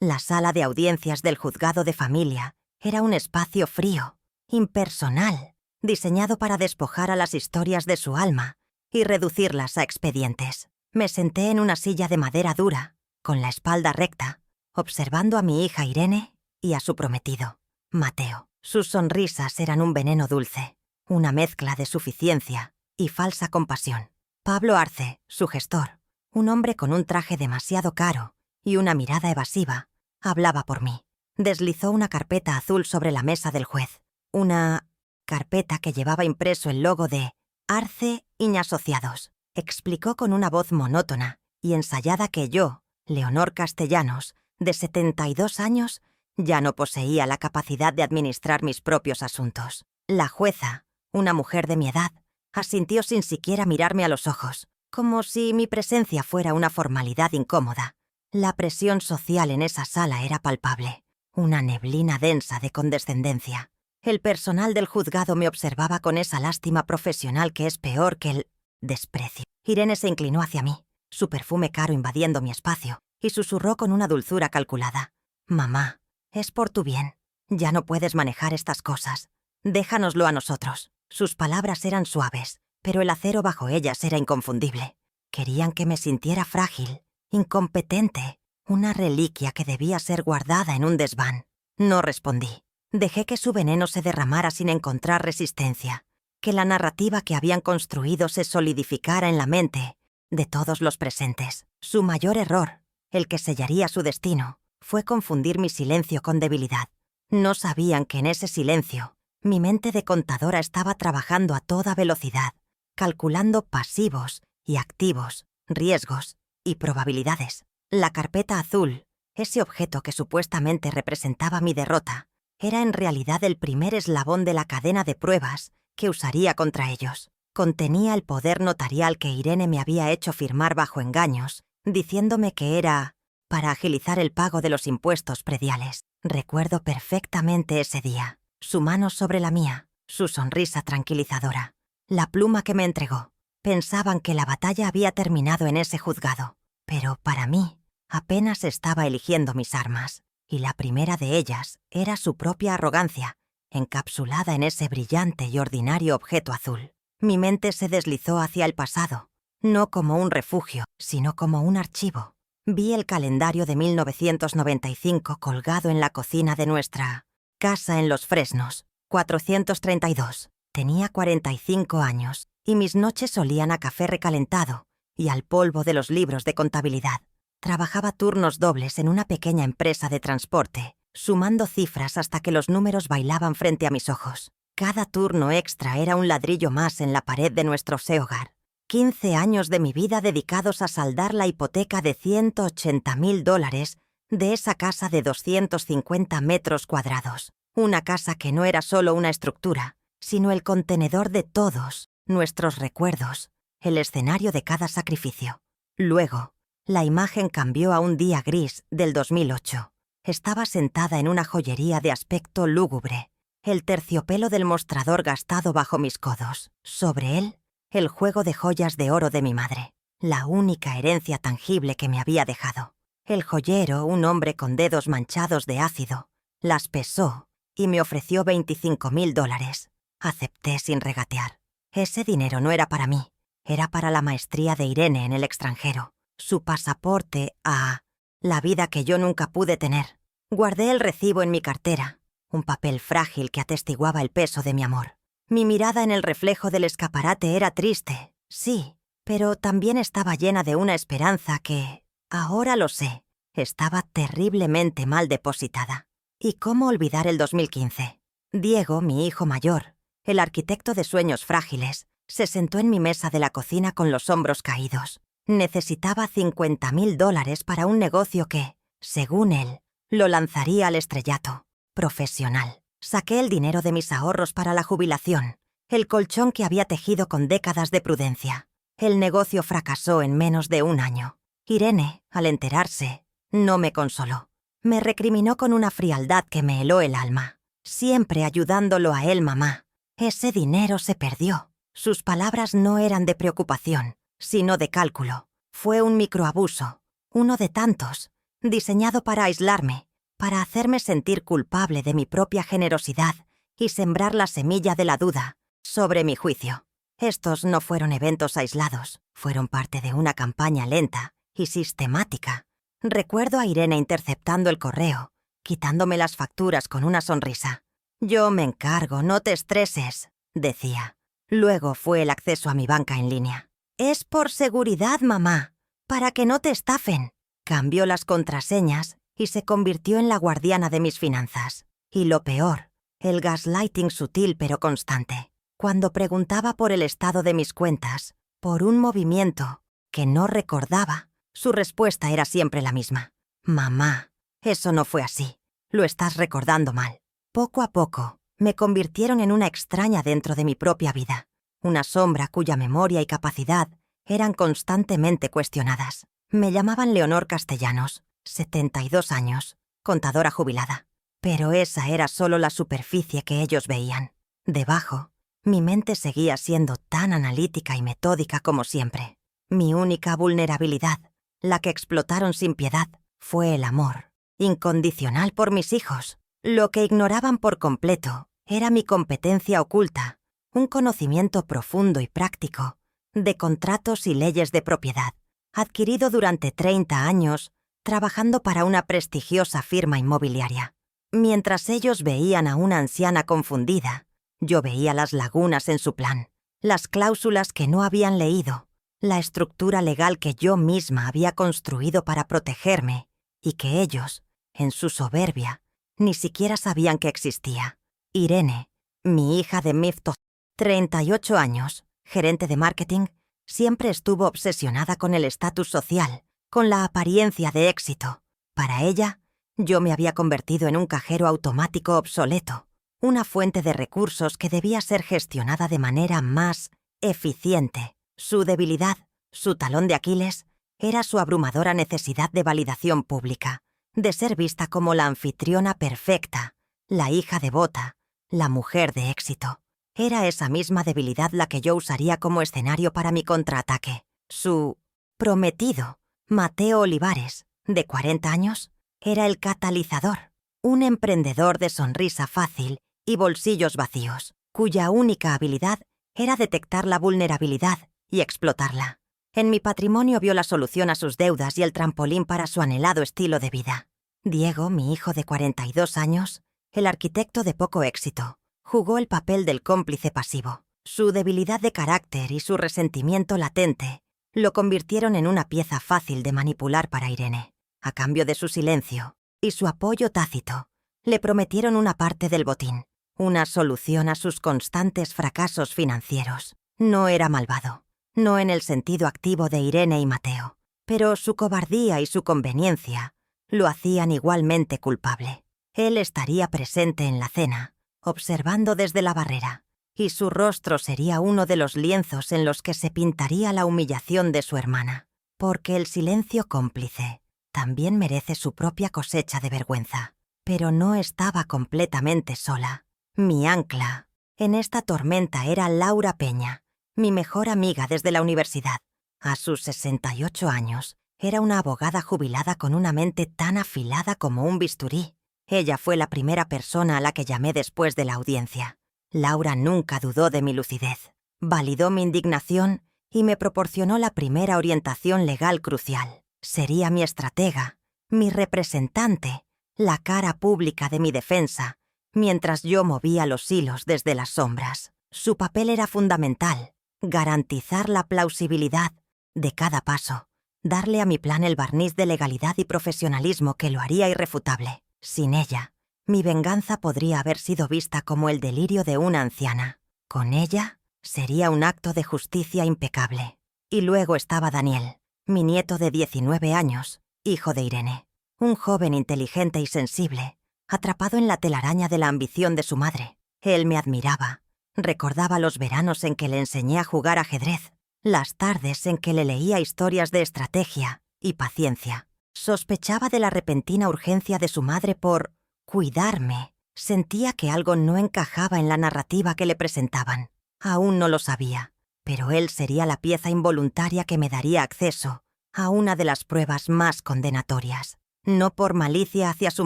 La sala de audiencias del juzgado de familia era un espacio frío, impersonal, diseñado para despojar a las historias de su alma y reducirlas a expedientes. Me senté en una silla de madera dura, con la espalda recta, observando a mi hija Irene y a su prometido, Mateo. Sus sonrisas eran un veneno dulce, una mezcla de suficiencia y falsa compasión. Pablo Arce, su gestor, un hombre con un traje demasiado caro y una mirada evasiva, hablaba por mí. Deslizó una carpeta azul sobre la mesa del juez. Una carpeta que llevaba impreso el logo de Arce y Asociados. Explicó con una voz monótona y ensayada que yo, Leonor Castellanos, de 72 años, ya no poseía la capacidad de administrar mis propios asuntos. La jueza, una mujer de mi edad, asintió sin siquiera mirarme a los ojos, como si mi presencia fuera una formalidad incómoda. La presión social en esa sala era palpable, una neblina densa de condescendencia. El personal del juzgado me observaba con esa lástima profesional que es peor que el desprecio. Irene se inclinó hacia mí, su perfume caro invadiendo mi espacio, y susurró con una dulzura calculada. «Mamá, es por tu bien. Ya no puedes manejar estas cosas. Déjanoslo a nosotros». Sus palabras eran suaves, pero el acero bajo ellas era inconfundible. Querían que me sintiera frágil, incompetente, una reliquia que debía ser guardada en un desván. No respondí. Dejé que su veneno se derramara sin encontrar resistencia, que la narrativa que habían construido se solidificara en la mente de todos los presentes. Su mayor error, el que sellaría su destino, fue confundir mi silencio con debilidad. No sabían que en ese silencio mi mente de contadora estaba trabajando a toda velocidad, calculando pasivos y activos, riesgos y probabilidades. La carpeta azul, ese objeto que supuestamente representaba mi derrota, era en realidad el primer eslabón de la cadena de pruebas que usaría contra ellos. Contenía el poder notarial que Irene me había hecho firmar bajo engaños, diciéndome que era para agilizar el pago de los impuestos prediales. Recuerdo perfectamente ese día, su mano sobre la mía, su sonrisa tranquilizadora, la pluma que me entregó. Pensaban que la batalla había terminado en ese juzgado, pero para mí apenas estaba eligiendo mis armas, y la primera de ellas era su propia arrogancia, encapsulada en ese brillante y ordinario objeto azul. Mi mente se deslizó hacia el pasado, no como un refugio, sino como un archivo. Vi el calendario de 1995 colgado en la cocina de nuestra casa en Los Fresnos, 432. Tenía 45 años, y mis noches olían a café recalentado y al polvo de los libros de contabilidad. Trabajaba turnos dobles en una pequeña empresa de transporte, sumando cifras hasta que los números bailaban frente a mis ojos. Cada turno extra era un ladrillo más en la pared de nuestro hogar. 15 años de mi vida dedicados a saldar la hipoteca de $180,000 de esa casa de 250 metros cuadrados. Una casa que no era solo una estructura, sino el contenedor de todos nuestros recuerdos, el escenario de cada sacrificio. Luego, la imagen cambió a un día gris del 2008. Estaba sentada en una joyería de aspecto lúgubre, el terciopelo del mostrador gastado bajo mis codos. Sobre él, el juego de joyas de oro de mi madre, la única herencia tangible que me había dejado. El joyero, un hombre con dedos manchados de ácido, las pesó y me ofreció $25,000. Acepté sin regatear. Ese dinero no era para mí, era para la maestría de Irene en el extranjero, su pasaporte a la vida que yo nunca pude tener. Guardé el recibo en mi cartera, un papel frágil que atestiguaba el peso de mi amor. Mi mirada en el reflejo del escaparate era triste, sí, pero también estaba llena de una esperanza que, ahora lo sé, estaba terriblemente mal depositada. ¿Y cómo olvidar el 2015? Diego, mi hijo mayor, el arquitecto de sueños frágiles, se sentó en mi mesa de la cocina con los hombros caídos. Necesitaba $50,000 para un negocio que, según él, lo lanzaría al estrellato. Profesional. Saqué el dinero de mis ahorros para la jubilación, el colchón que había tejido con décadas de prudencia. El negocio fracasó en menos de un año. Irene, al enterarse, no me consoló. Me recriminó con una frialdad que me heló el alma. Siempre ayudándolo a él, mamá. Ese dinero se perdió. Sus palabras no eran de preocupación, sino de cálculo. Fue un microabuso, uno de tantos, diseñado para aislarme, para hacerme sentir culpable de mi propia generosidad y sembrar la semilla de la duda sobre mi juicio. Estos no fueron eventos aislados, fueron parte de una campaña lenta y sistemática. Recuerdo a Irene interceptando el correo, quitándome las facturas con una sonrisa. «Yo me encargo, no te estreses», decía. Luego fue el acceso a mi banca en línea. «Es por seguridad, mamá, para que no te estafen». Cambió las contraseñas y se convirtió en la guardiana de mis finanzas. Y lo peor, el gaslighting sutil pero constante. Cuando preguntaba por el estado de mis cuentas, por un movimiento que no recordaba, su respuesta era siempre la misma. «Mamá, eso no fue así. Lo estás recordando mal». Poco a poco, me convirtieron en una extraña dentro de mi propia vida. Una sombra cuya memoria y capacidad eran constantemente cuestionadas. Me llamaban Leonor Castellanos, 72 años, contadora jubilada. Pero esa era solo la superficie que ellos veían. Debajo, mi mente seguía siendo tan analítica y metódica como siempre. Mi única vulnerabilidad, la que explotaron sin piedad, fue el amor, incondicional por mis hijos. Lo que ignoraban por completo era mi competencia oculta, un conocimiento profundo y práctico de contratos y leyes de propiedad, adquirido durante 30 años trabajando para una prestigiosa firma inmobiliaria. Mientras ellos veían a una anciana confundida, yo veía las lagunas en su plan, las cláusulas que no habían leído, la estructura legal que yo misma había construido para protegerme y que ellos, en su soberbia, ni siquiera sabían que existía. Irene, mi hija de Mifto, 38 años, gerente de marketing, siempre estuvo obsesionada con el estatus social, con la apariencia de éxito. Para ella, yo me había convertido en un cajero automático obsoleto, una fuente de recursos que debía ser gestionada de manera más eficiente. Su debilidad, su talón de Aquiles, era su abrumadora necesidad de validación pública, de ser vista como la anfitriona perfecta, la hija devota, la mujer de éxito. Era esa misma debilidad la que yo usaría como escenario para mi contraataque. Su prometido, Mateo Olivares, de 40 años, era el catalizador, un emprendedor de sonrisa fácil y bolsillos vacíos, cuya única habilidad era detectar la vulnerabilidad y explotarla. En mi patrimonio vio la solución a sus deudas y el trampolín para su anhelado estilo de vida. Diego, mi hijo de 42 años, el arquitecto de poco éxito, jugó el papel del cómplice pasivo. Su debilidad de carácter y su resentimiento latente lo convirtieron en una pieza fácil de manipular para Irene. A cambio de su silencio y su apoyo tácito, le prometieron una parte del botín, una solución a sus constantes fracasos financieros. No era malvado, no en el sentido activo de Irene y Mateo, pero su cobardía y su conveniencia lo hacían igualmente culpable. Él estaría presente en la cena, observando desde la barrera, y su rostro sería uno de los lienzos en los que se pintaría la humillación de su hermana, porque el silencio cómplice también merece su propia cosecha de vergüenza. Pero no estaba completamente sola. Mi ancla en esta tormenta era Laura Peña, mi mejor amiga desde la universidad. A sus 68 años, era una abogada jubilada con una mente tan afilada como un bisturí. Ella fue la primera persona a la que llamé después de la audiencia. Laura nunca dudó de mi lucidez, validó mi indignación y me proporcionó la primera orientación legal crucial. Sería mi estratega, mi representante, la cara pública de mi defensa, mientras yo movía los hilos desde las sombras. Su papel era fundamental, garantizar la plausibilidad de cada paso, darle a mi plan el barniz de legalidad y profesionalismo que lo haría irrefutable. Sin ella, mi venganza podría haber sido vista como el delirio de una anciana. Con ella, sería un acto de justicia impecable. Y luego estaba Daniel, mi nieto de 19 años, hijo de Irene, un joven inteligente y sensible, atrapado en la telaraña de la ambición de su madre. Él me admiraba. Recordaba los veranos en que le enseñé a jugar ajedrez, las tardes en que le leía historias de estrategia y paciencia. Sospechaba de la repentina urgencia de su madre por cuidarme. Sentía que algo no encajaba en la narrativa que le presentaban. Aún no lo sabía, pero él sería la pieza involuntaria que me daría acceso a una de las pruebas más condenatorias. no por malicia hacia su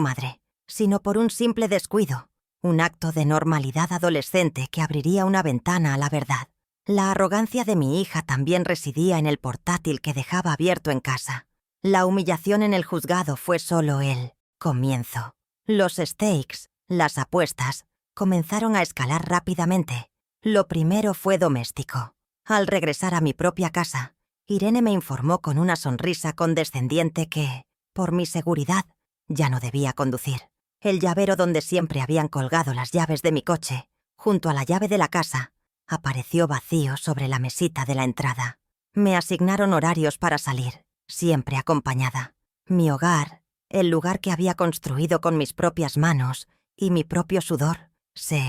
madre, sino por un simple descuido, un acto de normalidad adolescente que abriría una ventana a la verdad. La arrogancia de mi hija también residía en el portátil que dejaba abierto en casa. La humillación en el juzgado fue solo el comienzo. Los stakes, las apuestas, comenzaron a escalar rápidamente. Lo primero fue doméstico. Al regresar a mi propia casa, Irene me informó con una sonrisa condescendiente que, por mi seguridad, ya no debía conducir. El llavero donde siempre habían colgado las llaves de mi coche, junto a la llave de la casa, apareció vacío sobre la mesita de la entrada. Me asignaron horarios para salir, siempre acompañada. Mi hogar, el lugar que había construido con mis propias manos y mi propio sudor, se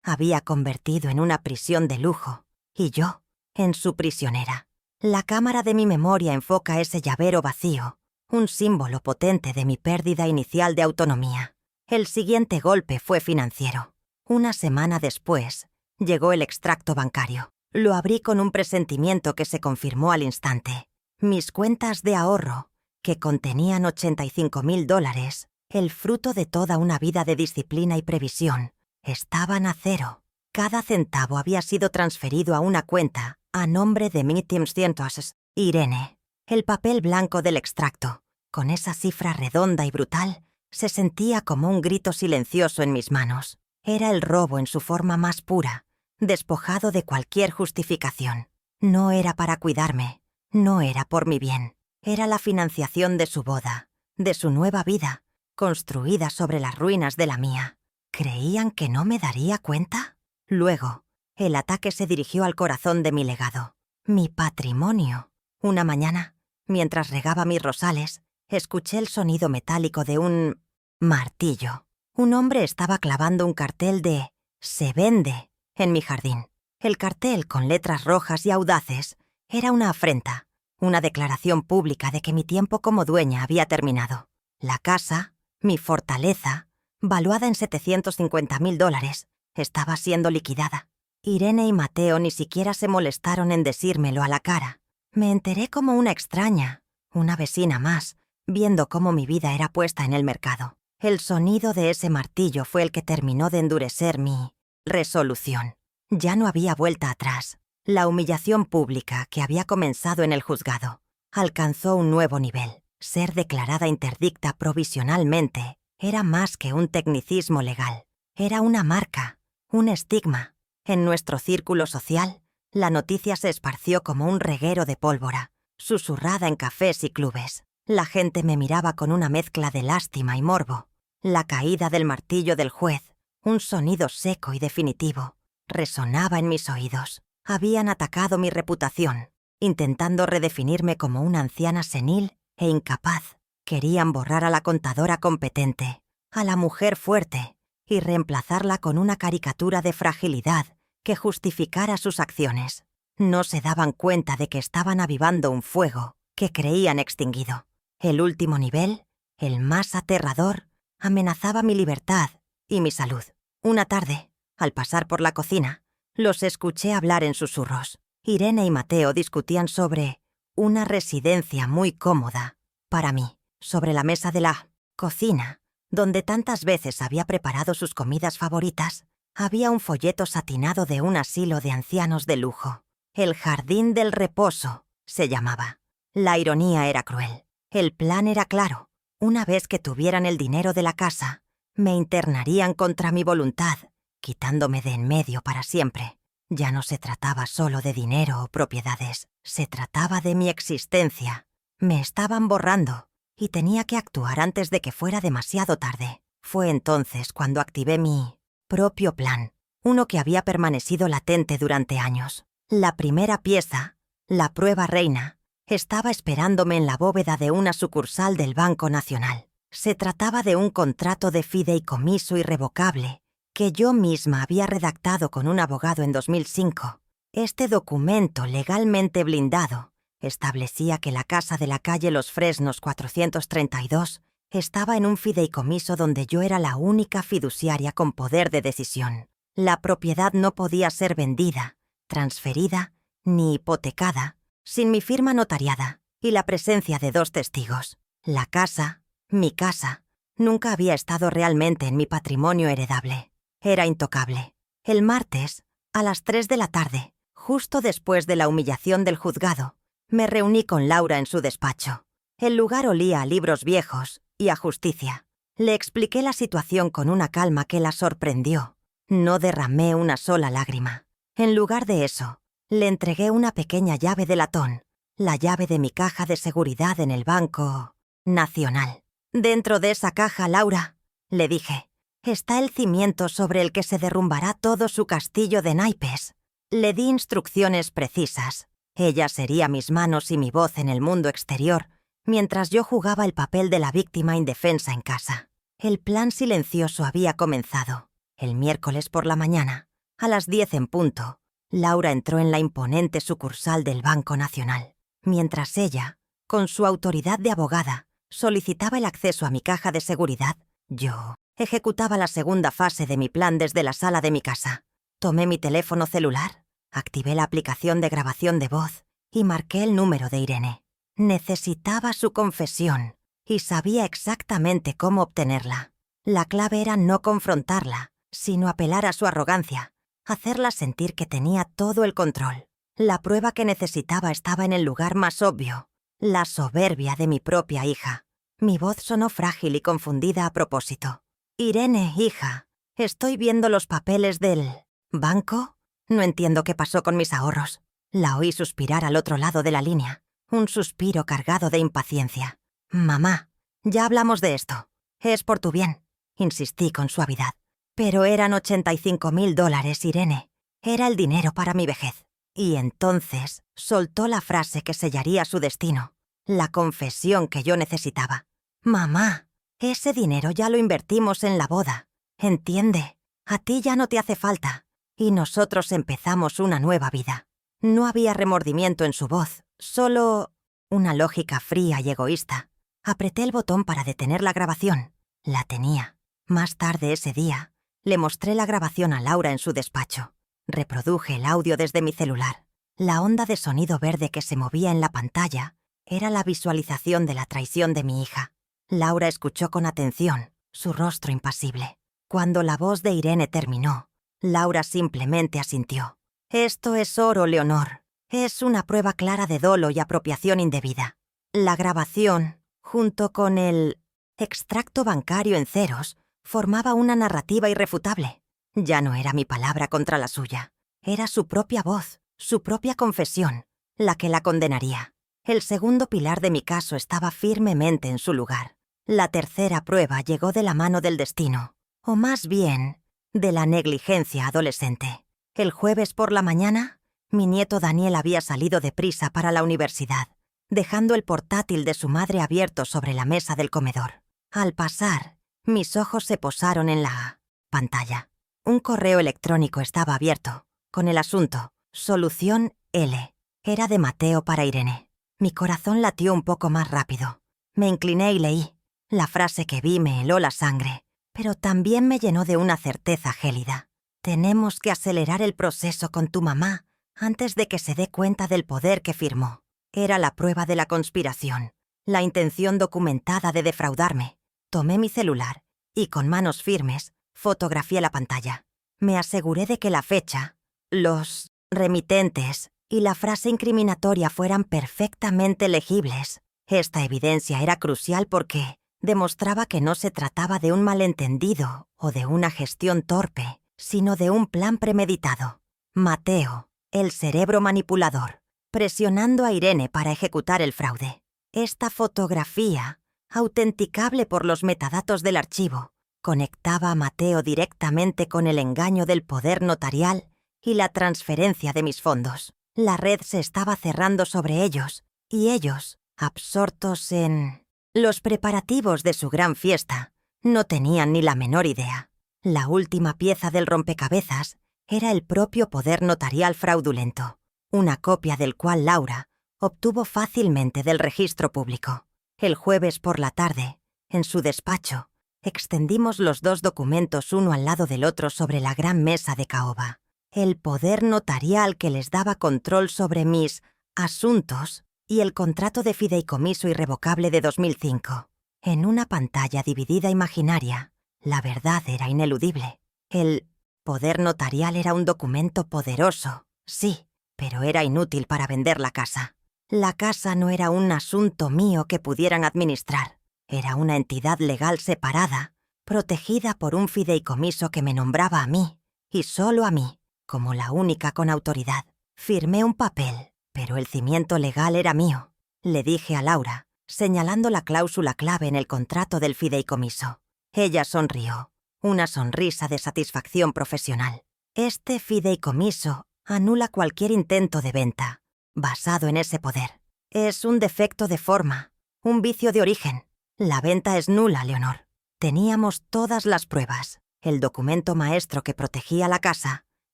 había convertido en una prisión de lujo, y yo, en su prisionera. La cámara de mi memoria enfoca ese llavero vacío, un símbolo potente de mi pérdida inicial de autonomía. El siguiente golpe fue financiero. Una semana después, llegó el extracto bancario. Lo abrí con un presentimiento que se confirmó al instante. Mis cuentas de ahorro, que contenían $85,000, el fruto de toda una vida de disciplina y previsión, estaban a cero. Cada centavo había sido transferido a una cuenta a nombre de mi cientos Irene. El papel blanco del extracto, con esa cifra redonda y brutal, se sentía como un grito silencioso en mis manos. Era el robo en su forma más pura, despojado de cualquier justificación. No era para cuidarme, no era por mi bien. Era la financiación de su boda, de su nueva vida, construida sobre las ruinas de la mía. ¿Creían que no me daría cuenta? Luego, el ataque se dirigió al corazón de mi legado, mi patrimonio. Una mañana, mientras regaba mis rosales, escuché el sonido metálico de un martillo. Un hombre estaba clavando un cartel de «Se vende» en mi jardín. El cartel, con letras rojas y audaces, era una afrenta, una declaración pública de que mi tiempo como dueña había terminado. La casa, mi fortaleza, valuada en $750,000, estaba siendo liquidada. Irene y Mateo ni siquiera se molestaron en decírmelo a la cara. Me enteré como una extraña, una vecina más, viendo cómo mi vida era puesta en el mercado. El sonido de ese martillo fue el que terminó de endurecer mi resolución. Ya no había vuelta atrás. La humillación pública que había comenzado en el juzgado alcanzó un nuevo nivel. Ser declarada interdicta provisionalmente era más que un tecnicismo legal. Era una marca, un estigma. En nuestro círculo social, la noticia se esparció como un reguero de pólvora, susurrada en cafés y clubes. La gente me miraba con una mezcla de lástima y morbo. La caída del martillo del juez, un sonido seco y definitivo, resonaba en mis oídos. Habían atacado mi reputación, intentando redefinirme como una anciana senil e incapaz. Querían borrar a la contadora competente, a la mujer fuerte, y reemplazarla con una caricatura de fragilidad que justificara sus acciones. No se daban cuenta de que estaban avivando un fuego que creían extinguido. El último nivel, el más aterrador, amenazaba mi libertad y mi salud. Una tarde, al pasar por la cocina, los escuché hablar en susurros. Irene y Mateo discutían sobre una residencia muy cómoda para mí. Sobre la mesa de la cocina, donde tantas veces había preparado sus comidas favoritas, había un folleto satinado de un asilo de ancianos de lujo. El Jardín del Reposo se llamaba. La ironía era cruel. El plan era claro. Una vez que tuvieran el dinero de la casa, me internarían contra mi voluntad, quitándome de en medio para siempre. Ya no se trataba solo de dinero o propiedades, se trataba de mi existencia. Me estaban borrando y tenía que actuar antes de que fuera demasiado tarde. Fue entonces cuando activé mi propio plan, uno que había permanecido latente durante años. La primera pieza, la prueba reina, estaba esperándome en la bóveda de una sucursal del Banco Nacional. Se trataba de un contrato de fideicomiso irrevocable que yo misma había redactado con un abogado en 2005. Este documento legalmente blindado establecía que la casa de la calle Los Fresnos 432 estaba en un fideicomiso donde yo era la única fiduciaria con poder de decisión. La propiedad no podía ser vendida, transferida ni hipotecada sin mi firma notariada y la presencia de 2 testigos. La casa, Mi casa nunca había estado realmente en mi patrimonio heredable. Era intocable. El martes, a las 3 de la tarde, justo después de la humillación del juzgado, me reuní con Laura en su despacho. El lugar olía a libros viejos y a justicia. Le expliqué la situación con una calma que la sorprendió. No derramé una sola lágrima. En lugar de eso, le entregué una pequeña llave de latón, la llave de mi caja de seguridad en el Banco Nacional. «Dentro de esa caja, Laura», le dije, «está el cimiento sobre el que se derrumbará todo su castillo de naipes». Le di instrucciones precisas. Ella sería mis manos y mi voz en el mundo exterior, mientras yo jugaba el papel de la víctima indefensa en casa. El plan silencioso había comenzado. El miércoles por la mañana, a las 10 en punto, Laura entró en la imponente sucursal del Banco Nacional. Mientras ella, con su autoridad de abogada, solicitaba el acceso a mi caja de seguridad, yo ejecutaba la segunda fase de mi plan desde la sala de mi casa. Tomé mi teléfono celular, activé la aplicación de grabación de voz y marqué el número de Irene. Necesitaba su confesión y sabía exactamente cómo obtenerla. La clave era no confrontarla, sino apelar a su arrogancia, hacerla sentir que tenía todo el control. La prueba que necesitaba estaba en el lugar más obvio, la soberbia de mi propia hija. Mi voz sonó frágil y confundida a propósito. «Irene, hija, estoy viendo los papeles del banco. No entiendo qué pasó con mis ahorros». La oí suspirar al otro lado de la línea, un suspiro cargado de impaciencia. «Mamá, ya hablamos de esto. Es por tu bien», insistí con suavidad. «Pero eran $85.000, Irene. Era el dinero para mi vejez». Y entonces soltó la frase que sellaría su destino, la confesión que yo necesitaba. «Mamá, ese dinero ya lo invertimos en la boda. Entiende, a ti ya no te hace falta. Y nosotros empezamos una nueva vida». No había remordimiento en su voz, solo una lógica fría y egoísta. Apreté el botón para detener la grabación. La tenía. Más tarde ese día, le mostré la grabación a Laura en su despacho. Reproduje el audio desde mi celular. La onda de sonido verde que se movía en la pantalla era la visualización de la traición de mi hija. Laura escuchó con atención, su rostro impasible. Cuando la voz de Irene terminó, Laura simplemente asintió. «Esto es oro, Leonor. Es una prueba clara de dolo y apropiación indebida». La grabación, junto con el extracto bancario en ceros, formaba una narrativa irrefutable. Ya no era mi palabra contra la suya. Era su propia voz, su propia confesión, la que la condenaría. El segundo pilar de mi caso estaba firmemente en su lugar. La tercera prueba llegó de la mano del destino, o más bien, de la negligencia adolescente. El jueves por la mañana, mi nieto Daniel había salido deprisa para la universidad, dejando el portátil de su madre abierto sobre la mesa del comedor. Al pasar, mis ojos se posaron en la pantalla. Un correo electrónico estaba abierto, con el asunto «Solución L». Era de Mateo para Irene. Mi corazón latió un poco más rápido. Me incliné y leí. La frase que vi me heló la sangre, pero también me llenó de una certeza gélida. «Tenemos que acelerar el proceso con tu mamá antes de que se dé cuenta del poder que firmó». Era la prueba de la conspiración, la intención documentada de defraudarme. Tomé mi celular y, con manos firmes, fotografié la pantalla. Me aseguré de que la fecha, los remitentes y la frase incriminatoria fueran perfectamente legibles. Esta evidencia era crucial porque demostraba que no se trataba de un malentendido o de una gestión torpe, sino de un plan premeditado. Mateo, el cerebro manipulador, presionando a Irene para ejecutar el fraude. Esta fotografía, autenticable por los metadatos del archivo, conectaba a Mateo directamente con el engaño del poder notarial y la transferencia de mis fondos. La red se estaba cerrando sobre ellos, y ellos, absortos en los preparativos de su gran fiesta, no tenían ni la menor idea. La última pieza del rompecabezas era el propio poder notarial fraudulento, una copia del cual Laura obtuvo fácilmente del registro público. El jueves por la tarde, en su despacho, extendimos los dos documentos uno al lado del otro sobre la gran mesa de caoba. El poder notarial que les daba control sobre mis asuntos y el contrato de fideicomiso irrevocable de 2005. En una pantalla dividida imaginaria, la verdad era ineludible. El poder notarial era un documento poderoso, sí, pero era inútil para vender la casa. La casa no era un asunto mío que pudieran administrar. Era una entidad legal separada, protegida por un fideicomiso que me nombraba a mí, y solo a mí, como la única con autoridad. Firmé un papel, pero el cimiento legal era mío. Le dije a Laura, señalando la cláusula clave en el contrato del fideicomiso. Ella sonrió, una sonrisa de satisfacción profesional. Este fideicomiso anula cualquier intento de venta, basado en ese poder. Es un defecto de forma, un vicio de origen. La venta es nula, Leonor. Teníamos todas las pruebas, el documento maestro que protegía la casa,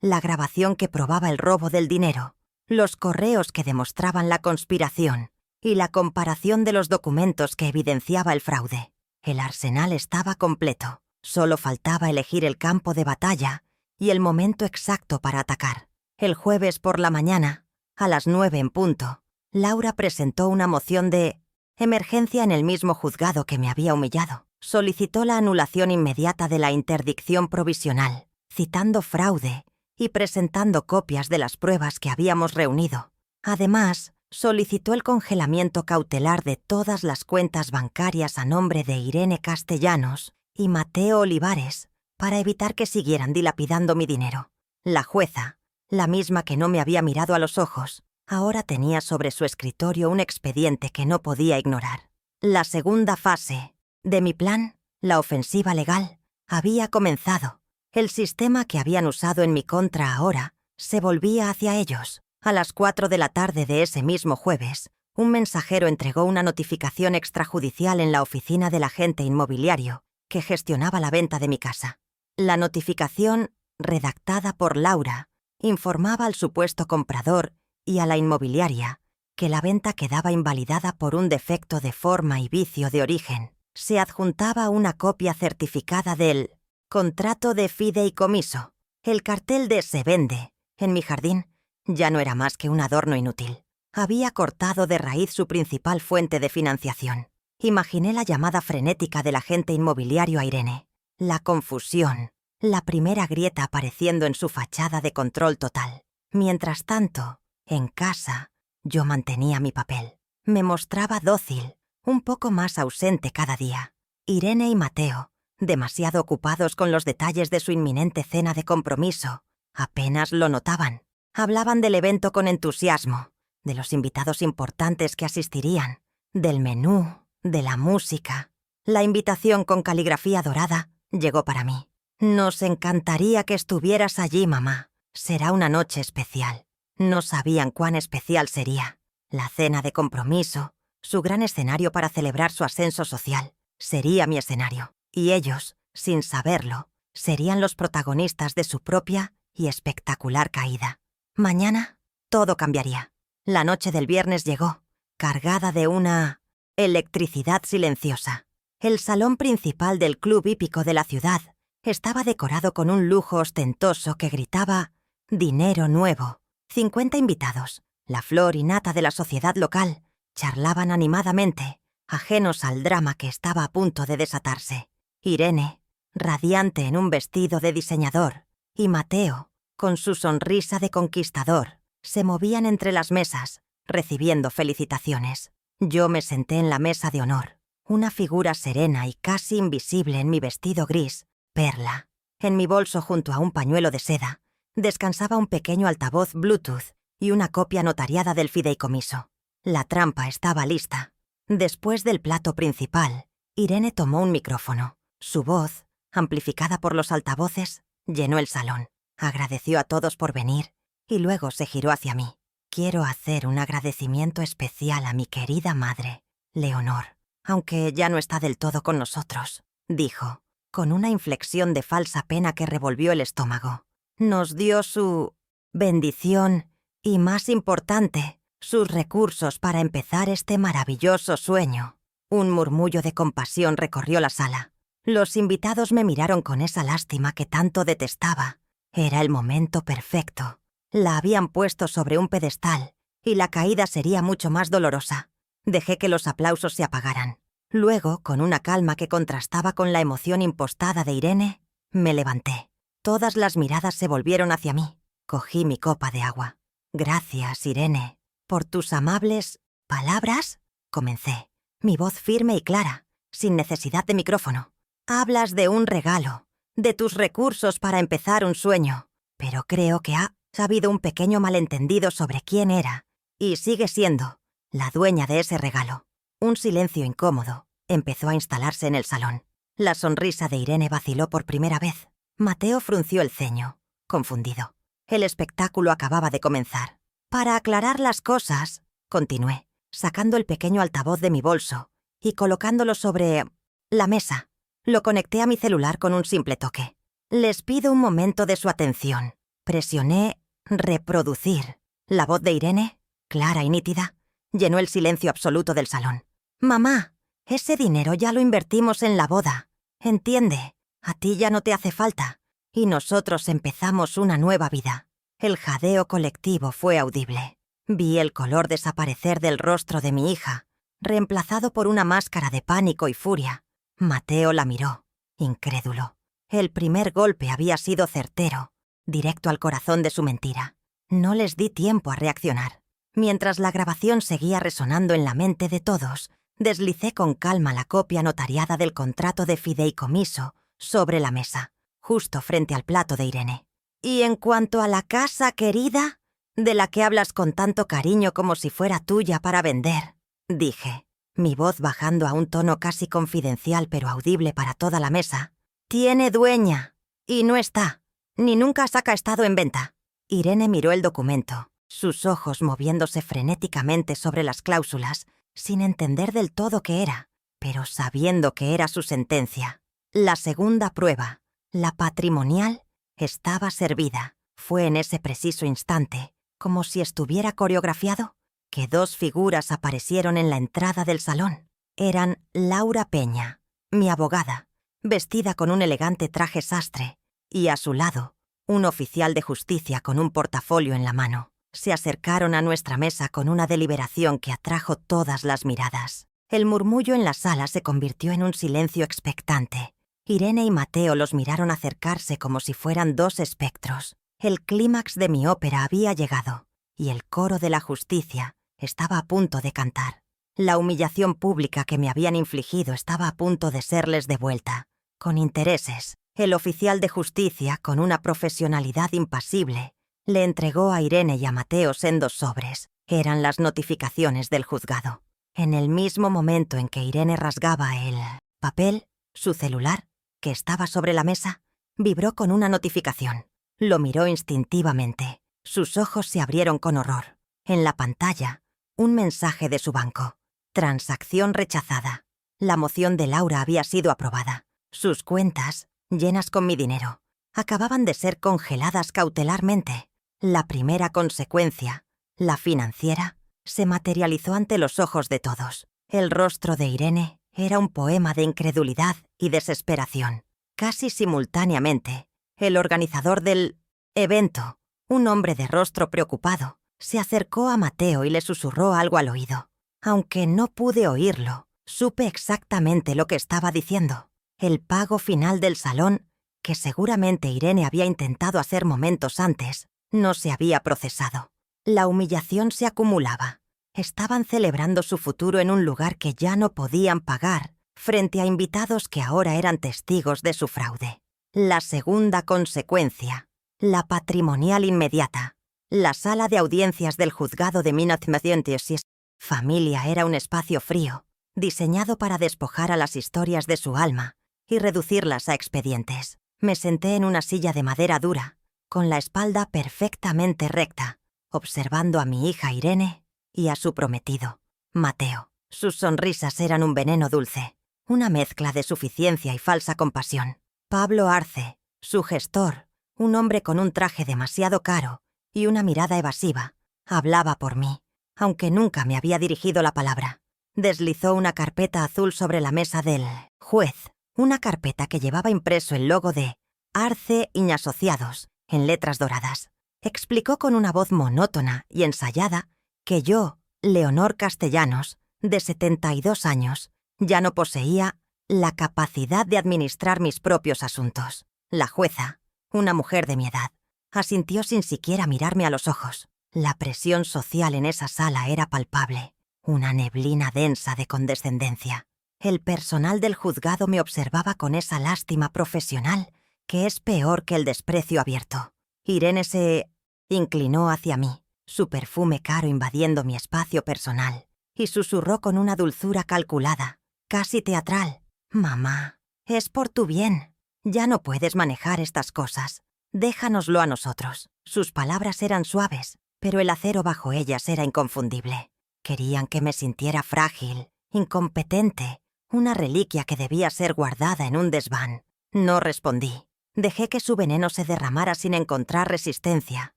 la grabación que probaba el robo del dinero, los correos que demostraban la conspiración y la comparación de los documentos que evidenciaba el fraude. El arsenal estaba completo. Solo faltaba elegir el campo de batalla y el momento exacto para atacar. El jueves por la mañana, a las 9 en punto, Laura presentó una moción de emergencia en el mismo juzgado que me había humillado. Solicitó la anulación inmediata de la interdicción provisional, citando fraude y presentando copias de las pruebas que habíamos reunido. Además, solicitó el congelamiento cautelar de todas las cuentas bancarias a nombre de Irene Castellanos y Mateo Olivares para evitar que siguieran dilapidando mi dinero. La jueza, la misma que no me había mirado a los ojos, ahora tenía sobre su escritorio un expediente que no podía ignorar. La segunda fase de mi plan, la ofensiva legal, había comenzado. El sistema que habían usado en mi contra ahora se volvía hacia ellos. A las 4 de la tarde de ese mismo jueves, un mensajero entregó una notificación extrajudicial en la oficina del agente inmobiliario que gestionaba la venta de mi casa. La notificación, redactada por Laura, informaba al supuesto comprador y a la inmobiliaria que la venta quedaba invalidada por un defecto de forma y vicio de origen. Se adjuntaba una copia certificada del contrato de fideicomiso. El cartel de "se vende" en mi jardín ya no era más que un adorno inútil. Había cortado de raíz su principal fuente de financiación. Imaginé la llamada frenética del agente inmobiliario a Irene, la confusión, la primera grieta apareciendo en su fachada de control total. Mientras tanto, en casa, yo mantenía mi papel. Me mostraba dócil, un poco más ausente cada día. Irene y Mateo, demasiado ocupados con los detalles de su inminente cena de compromiso, apenas lo notaban. Hablaban del evento con entusiasmo, de los invitados importantes que asistirían, del menú, de la música. La invitación con caligrafía dorada llegó para mí. Nos encantaría que estuvieras allí, mamá. Será una noche especial. No sabían cuán especial sería. La cena de compromiso, su gran escenario para celebrar su ascenso social, sería mi escenario. Y ellos, sin saberlo, serían los protagonistas de su propia y espectacular caída. Mañana, todo cambiaría. La noche del viernes llegó, cargada de una electricidad silenciosa. El salón principal del club hípico de la ciudad estaba decorado con un lujo ostentoso que gritaba «dinero nuevo». 50 invitados, la flor y nata de la sociedad local, charlaban animadamente, ajenos al drama que estaba a punto de desatarse. Irene, radiante en un vestido de diseñador, y Mateo, con su sonrisa de conquistador, se movían entre las mesas, recibiendo felicitaciones. Yo me senté en la mesa de honor, una figura serena y casi invisible en mi vestido gris, perla. En mi bolso, junto a un pañuelo de seda, descansaba un pequeño altavoz Bluetooth y una copia notariada del fideicomiso. La trampa estaba lista. Después del plato principal, Irene tomó un micrófono. Su voz, amplificada por los altavoces, llenó el salón. Agradeció a todos por venir y luego se giró hacia mí. Quiero hacer un agradecimiento especial a mi querida madre, Leonor, aunque ya no está del todo con nosotros, dijo, con una inflexión de falsa pena que revolvió el estómago. Nos dio su bendición y, más importante, sus recursos para empezar este maravilloso sueño. Un murmullo de compasión recorrió la sala. Los invitados me miraron con esa lástima que tanto detestaba. Era el momento perfecto. La habían puesto sobre un pedestal y la caída sería mucho más dolorosa. Dejé que los aplausos se apagaran. Luego, con una calma que contrastaba con la emoción impostada de Irene, me levanté. Todas las miradas se volvieron hacia mí. Cogí mi copa de agua. «Gracias, Irene, por tus amables palabras», comencé, mi voz firme y clara, sin necesidad de micrófono. «Hablas de un regalo, de tus recursos para empezar un sueño, pero creo que ha habido un pequeño malentendido sobre quién era, y sigue siendo, la dueña de ese regalo». Un silencio incómodo empezó a instalarse en el salón. La sonrisa de Irene vaciló por primera vez. Mateo frunció el ceño, confundido. El espectáculo acababa de comenzar. «Para aclarar las cosas», continué, sacando el pequeño altavoz de mi bolso y colocándolo sobre la mesa. Lo conecté a mi celular con un simple toque. «Les pido un momento de su atención». Presioné «reproducir». La voz de Irene, clara y nítida, llenó el silencio absoluto del salón. «Mamá, ese dinero ya lo invertimos en la boda. Entiende, a ti ya no te hace falta, y nosotros empezamos una nueva vida». El jadeo colectivo fue audible. Vi el color desaparecer del rostro de mi hija, reemplazado por una máscara de pánico y furia. Mateo la miró, incrédulo. El primer golpe había sido certero, directo al corazón de su mentira. No les di tiempo a reaccionar. Mientras la grabación seguía resonando en la mente de todos, deslicé con calma la copia notariada del contrato de fideicomiso sobre la mesa, justo frente al plato de Irene. «Y en cuanto a la casa querida, de la que hablas con tanto cariño como si fuera tuya para vender», dije, mi voz bajando a un tono casi confidencial pero audible para toda la mesa, «tiene dueña, y no está, ni nunca ha estado en venta». Irene miró el documento, sus ojos moviéndose frenéticamente sobre las cláusulas, sin entender del todo qué era, pero sabiendo que era su sentencia. La segunda prueba, la patrimonial, estaba servida. Fue en ese preciso instante, como si estuviera coreografiado, que dos figuras aparecieron en la entrada del salón. Eran Laura Peña, mi abogada, vestida con un elegante traje sastre, y a su lado, un oficial de justicia con un portafolio en la mano. Se acercaron a nuestra mesa con una deliberación que atrajo todas las miradas. El murmullo en la sala se convirtió en un silencio expectante. Irene y Mateo los miraron acercarse como si fueran dos espectros. El clímax de mi ópera había llegado, y el coro de la justicia estaba a punto de cantar. La humillación pública que me habían infligido estaba a punto de serles devuelta, con intereses. El oficial de justicia, con una profesionalidad impasible, le entregó a Irene y a Mateo sendos sobres. Eran las notificaciones del juzgado. En el mismo momento en que Irene rasgaba el papel, su celular, que estaba sobre la mesa, vibró con una notificación. Lo miró instintivamente. Sus ojos se abrieron con horror. En la pantalla, un mensaje de su banco. Transacción rechazada. La moción de Laura había sido aprobada. Sus cuentas, llenas con mi dinero, acababan de ser congeladas cautelarmente. La primera consecuencia, la financiera, se materializó ante los ojos de todos. El rostro de Irene era un poema de incredulidad y desesperación. Casi simultáneamente, el organizador del evento, un hombre de rostro preocupado, se acercó a Mateo y le susurró algo al oído. Aunque no pude oírlo, supe exactamente lo que estaba diciendo. El pago final del salón, que seguramente Irene había intentado hacer momentos antes, no se había procesado. La humillación se acumulaba. Estaban celebrando su futuro en un lugar que ya no podían pagar, frente a invitados que ahora eran testigos de su fraude. La segunda consecuencia, la patrimonial inmediata. La sala de audiencias del juzgado de Minot-Medientesis. Familia era un espacio frío, diseñado para despojar a las historias de su alma y reducirlas a expedientes. Me senté en una silla de madera dura, con la espalda perfectamente recta, observando a mi hija Irene y a su prometido, Mateo. Sus sonrisas eran un veneno dulce, una mezcla de suficiencia y falsa compasión. Pablo Arce, su gestor, un hombre con un traje demasiado caro y una mirada evasiva, hablaba por mí, aunque nunca me había dirigido la palabra. Deslizó una carpeta azul sobre la mesa del juez, una carpeta que llevaba impreso el logo de Arce y Asociados en letras doradas. Explicó con una voz monótona y ensayada que yo, Leonor Castellanos, de 72 años, Ya no poseía la capacidad de administrar mis propios asuntos. La jueza, una mujer de mi edad, asintió sin siquiera mirarme a los ojos. La presión social en esa sala era palpable, una neblina densa de condescendencia. El personal del juzgado me observaba con esa lástima profesional que es peor que el desprecio abierto. Irene se inclinó hacia mí, su perfume caro invadiendo mi espacio personal, y susurró con una dulzura calculada, casi teatral: «Mamá, es por tu bien. Ya no puedes manejar estas cosas. Déjanoslo a nosotros». Sus palabras eran suaves, pero el acero bajo ellas era inconfundible. Querían que me sintiera frágil, incompetente, una reliquia que debía ser guardada en un desván. No respondí. Dejé que su veneno se derramara sin encontrar resistencia,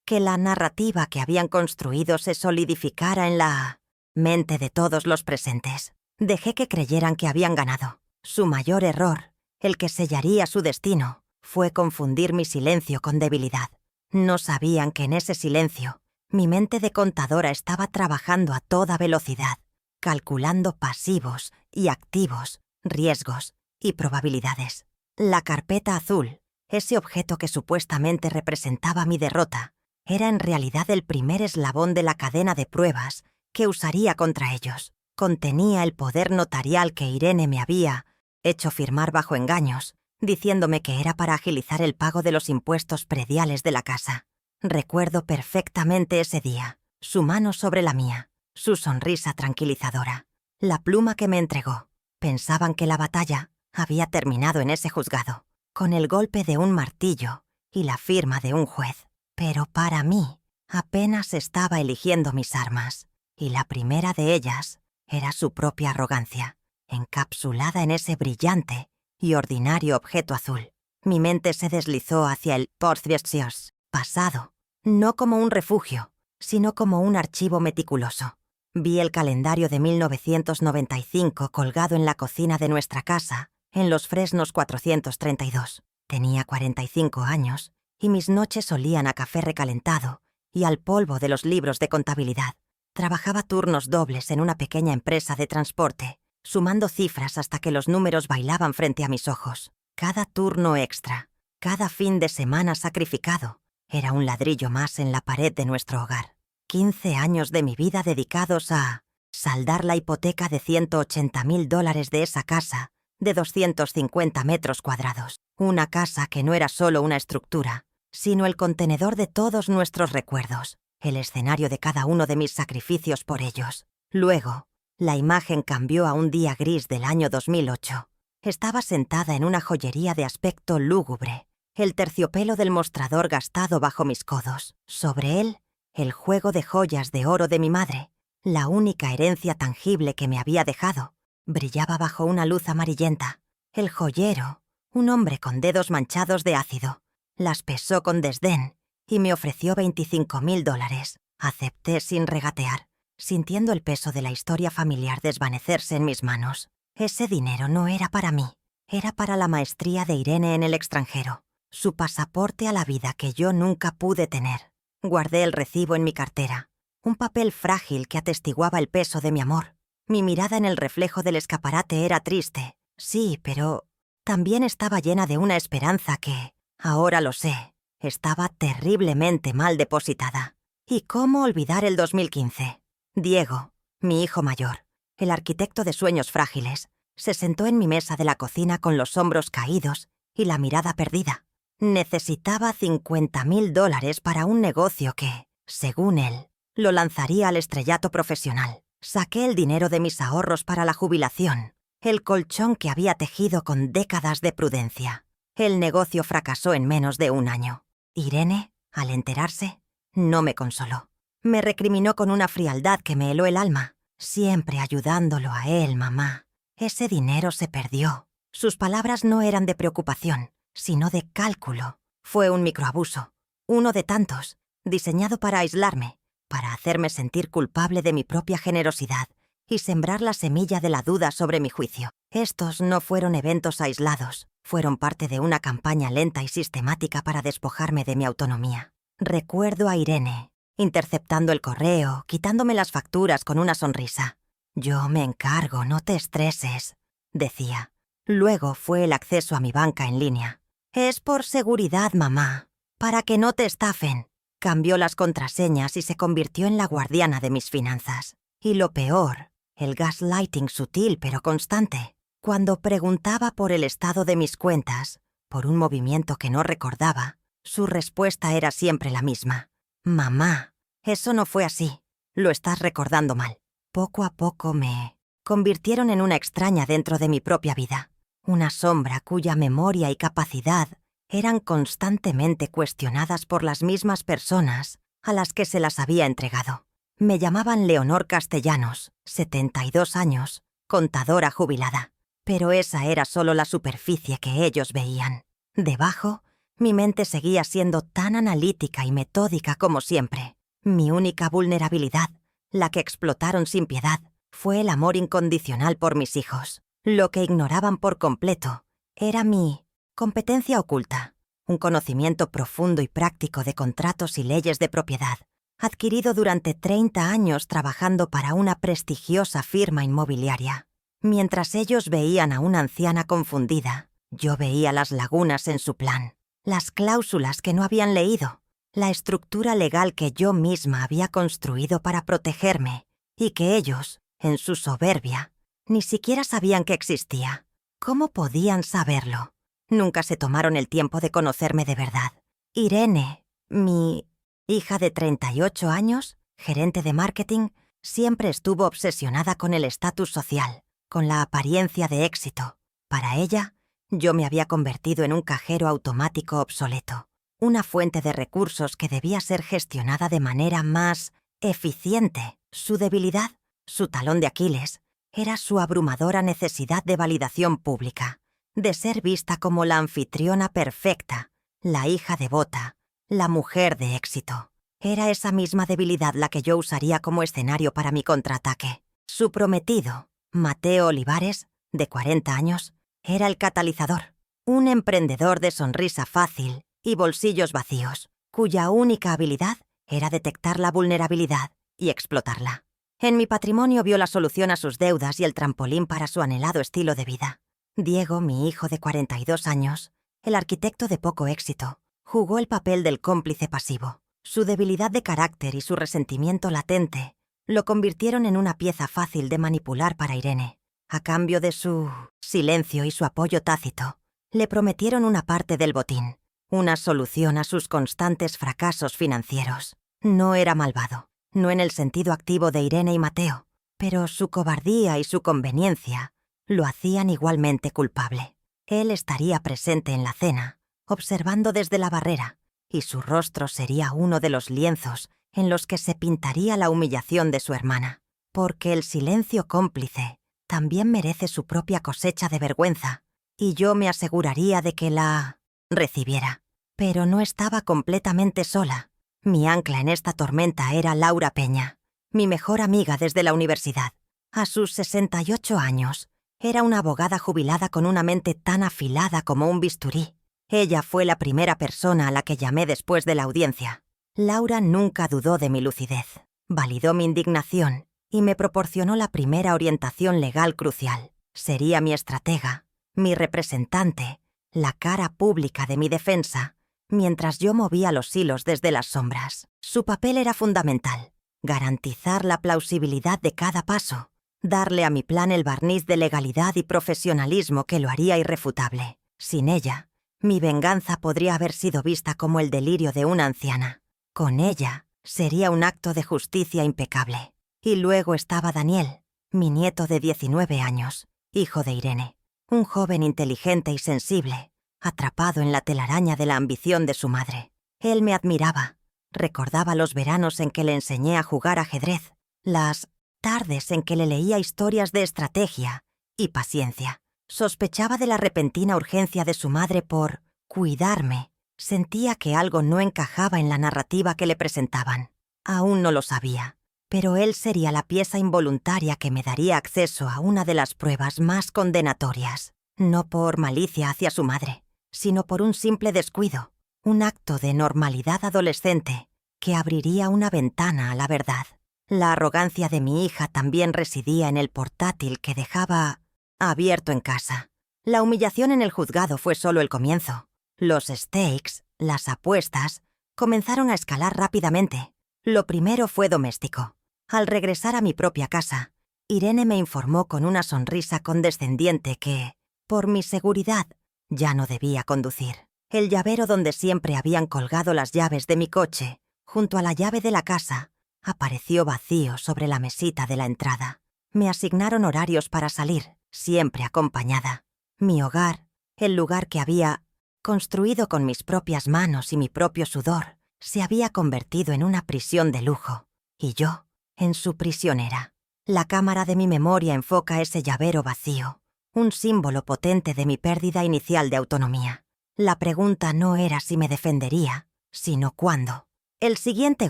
que la narrativa que habían construido se solidificara en la mente de todos los presentes. Dejé que creyeran que habían ganado. Su mayor error, el que sellaría su destino, fue confundir mi silencio con debilidad. No sabían que en ese silencio mi mente de contadora estaba trabajando a toda velocidad, calculando pasivos y activos, riesgos y probabilidades. La carpeta azul, ese objeto que supuestamente representaba mi derrota, era en realidad el primer eslabón de la cadena de pruebas que usaría contra ellos. Contenía el poder notarial que Irene me había hecho firmar bajo engaños, diciéndome que era para agilizar el pago de los impuestos prediales de la casa. Recuerdo perfectamente ese día, su mano sobre la mía, su sonrisa tranquilizadora, la pluma que me entregó. Pensaban que la batalla había terminado en ese juzgado, con el golpe de un martillo y la firma de un juez. Pero para mí, apenas estaba eligiendo mis armas, y la primera de ellas era su propia arrogancia, encapsulada en ese brillante y ordinario objeto azul. Mi mente se deslizó hacia el portfolios pasado, no como un refugio, sino como un archivo meticuloso. Vi el calendario de 1995 colgado en la cocina de nuestra casa, en Los Fresnos 432. Tenía 45 años, y mis noches olían a café recalentado y al polvo de los libros de contabilidad. Trabajaba turnos dobles en una pequeña empresa de transporte, sumando cifras hasta que los números bailaban frente a mis ojos. Cada turno extra, cada fin de semana sacrificado, era un ladrillo más en la pared de nuestro hogar. 15 años de mi vida dedicados a saldar la hipoteca de $180,000 de esa casa de 250 metros cuadrados. Una casa que no era solo una estructura, sino el contenedor de todos nuestros recuerdos, el escenario de cada uno de mis sacrificios por ellos. Luego, la imagen cambió a un día gris del año 2008. Estaba sentada en una joyería de aspecto lúgubre, el terciopelo del mostrador gastado bajo mis codos. Sobre él, el juego de joyas de oro de mi madre, la única herencia tangible que me había dejado, brillaba bajo una luz amarillenta. El joyero, un hombre con dedos manchados de ácido, las pesó con desdén y me ofreció $25,000. Acepté sin regatear, sintiendo el peso de la historia familiar desvanecerse en mis manos. Ese dinero no era para mí, era para la maestría de Irene en el extranjero, su pasaporte a la vida que yo nunca pude tener. Guardé el recibo en mi cartera, un papel frágil que atestiguaba el peso de mi amor. Mi mirada en el reflejo del escaparate era triste, sí, pero también estaba llena de una esperanza que, ahora lo sé, estaba terriblemente mal depositada. ¿Y cómo olvidar el 2015? Diego, mi hijo mayor, el arquitecto de sueños frágiles, se sentó en mi mesa de la cocina con los hombros caídos y la mirada perdida. Necesitaba $50,000 para un negocio que, según él, lo lanzaría al estrellato profesional. Saqué el dinero de mis ahorros para la jubilación, el colchón que había tejido con décadas de prudencia. El negocio fracasó en menos de un año. Irene, al enterarse, no me consoló. Me recriminó con una frialdad que me heló el alma. Siempre ayudándolo a él, mamá. Ese dinero se perdió. Sus palabras no eran de preocupación, sino de cálculo. Fue un microabuso, uno de tantos, diseñado para aislarme, para hacerme sentir culpable de mi propia generosidad y sembrar la semilla de la duda sobre mi juicio. Estos no fueron eventos aislados, fueron parte de una campaña lenta y sistemática para despojarme de mi autonomía. Recuerdo a Irene, interceptando el correo, quitándome las facturas con una sonrisa. Yo me encargo, no te estreses, decía. Luego fue el acceso a mi banca en línea. Es por seguridad, mamá, para que no te estafen. Cambió las contraseñas y se convirtió en la guardiana de mis finanzas. Y lo peor, el gaslighting sutil pero constante. Cuando preguntaba por el estado de mis cuentas, por un movimiento que no recordaba, su respuesta era siempre la misma. Mamá, eso no fue así. Lo estás recordando mal. Poco a poco me convirtieron en una extraña dentro de mi propia vida. Una sombra cuya memoria y capacidad eran constantemente cuestionadas por las mismas personas a las que se las había entregado. Me llamaban Leonor Castellanos, 72 años, contadora jubilada. Pero esa era solo la superficie que ellos veían. Debajo, mi mente seguía siendo tan analítica y metódica como siempre. Mi única vulnerabilidad, la que explotaron sin piedad, fue el amor incondicional por mis hijos. Lo que ignoraban por completo era mi competencia oculta, un conocimiento profundo y práctico de contratos y leyes de propiedad, adquirido durante 30 años trabajando para una prestigiosa firma inmobiliaria. Mientras ellos veían a una anciana confundida, yo veía las lagunas en su plan, las cláusulas que no habían leído, la estructura legal que yo misma había construido para protegerme y que ellos, en su soberbia, ni siquiera sabían que existía. ¿Cómo podían saberlo? Nunca se tomaron el tiempo de conocerme de verdad. Irene, mi hija de 38 años, gerente de marketing, siempre estuvo obsesionada con el estatus social, con la apariencia de éxito. Para ella, yo me había convertido en un cajero automático obsoleto, una fuente de recursos que debía ser gestionada de manera más eficiente. Su debilidad, su talón de Aquiles, era su abrumadora necesidad de validación pública, de ser vista como la anfitriona perfecta, la hija devota, la mujer de éxito. Era esa misma debilidad la que yo usaría como escenario para mi contraataque. Su prometido, Mateo Olivares, de 40 años, era el catalizador, un emprendedor de sonrisa fácil y bolsillos vacíos, cuya única habilidad era detectar la vulnerabilidad y explotarla. En mi patrimonio vio la solución a sus deudas y el trampolín para su anhelado estilo de vida. Diego, mi hijo de 42 años, el arquitecto de poco éxito, jugó el papel del cómplice pasivo. Su debilidad de carácter y su resentimiento latente lo convirtieron en una pieza fácil de manipular para Irene. A cambio de su silencio y su apoyo tácito, le prometieron una parte del botín, una solución a sus constantes fracasos financieros. No era malvado, no en el sentido activo de Irene y Mateo, pero su cobardía y su conveniencia lo hacían igualmente culpable. Él estaría presente en la cena, observando desde la barrera, y su rostro sería uno de los lienzos en los que se pintaría la humillación de su hermana, porque el silencio cómplice también merece su propia cosecha de vergüenza, y yo me aseguraría de que la recibiera. Pero no estaba completamente sola. Mi ancla en esta tormenta era Laura Peña, mi mejor amiga desde la universidad. A sus 68 años, era una abogada jubilada con una mente tan afilada como un bisturí. Ella fue la primera persona a la que llamé después de la audiencia. Laura nunca dudó de mi lucidez, validó mi indignación y me proporcionó la primera orientación legal crucial. Sería mi estratega, mi representante, la cara pública de mi defensa, mientras yo movía los hilos desde las sombras. Su papel era fundamental: garantizar la plausibilidad de cada paso, darle a mi plan el barniz de legalidad y profesionalismo que lo haría irrefutable. Sin ella, mi venganza podría haber sido vista como el delirio de una anciana. Con ella, sería un acto de justicia impecable. Y luego estaba Daniel, mi nieto de 19 años, hijo de Irene, un joven inteligente y sensible, atrapado en la telaraña de la ambición de su madre. Él me admiraba. Recordaba los veranos en que le enseñé a jugar ajedrez, las tardes en que le leía historias de estrategia y paciencia. Sospechaba de la repentina urgencia de su madre por cuidarme. Sentía que algo no encajaba en la narrativa que le presentaban. Aún no lo sabía, pero él sería la pieza involuntaria que me daría acceso a una de las pruebas más condenatorias, no por malicia hacia su madre, sino por un simple descuido, un acto de normalidad adolescente que abriría una ventana a la verdad. La arrogancia de mi hija también residía en el portátil que dejaba abierto en casa. La humillación en el juzgado fue solo el comienzo. Los stakes, las apuestas, comenzaron a escalar rápidamente. Lo primero fue doméstico. Al regresar a mi propia casa, Irene me informó con una sonrisa condescendiente que, por mi seguridad, ya no debía conducir. El llavero donde siempre habían colgado las llaves de mi coche, junto a la llave de la casa, apareció vacío sobre la mesita de la entrada. Me asignaron horarios para salir, siempre acompañada. Mi hogar, el lugar que había construido con mis propias manos y mi propio sudor, se había convertido en una prisión de lujo, y yo, en su prisionera. La cámara de mi memoria enfoca ese llavero vacío, un símbolo potente de mi pérdida inicial de autonomía. La pregunta no era si me defendería, sino cuándo. El siguiente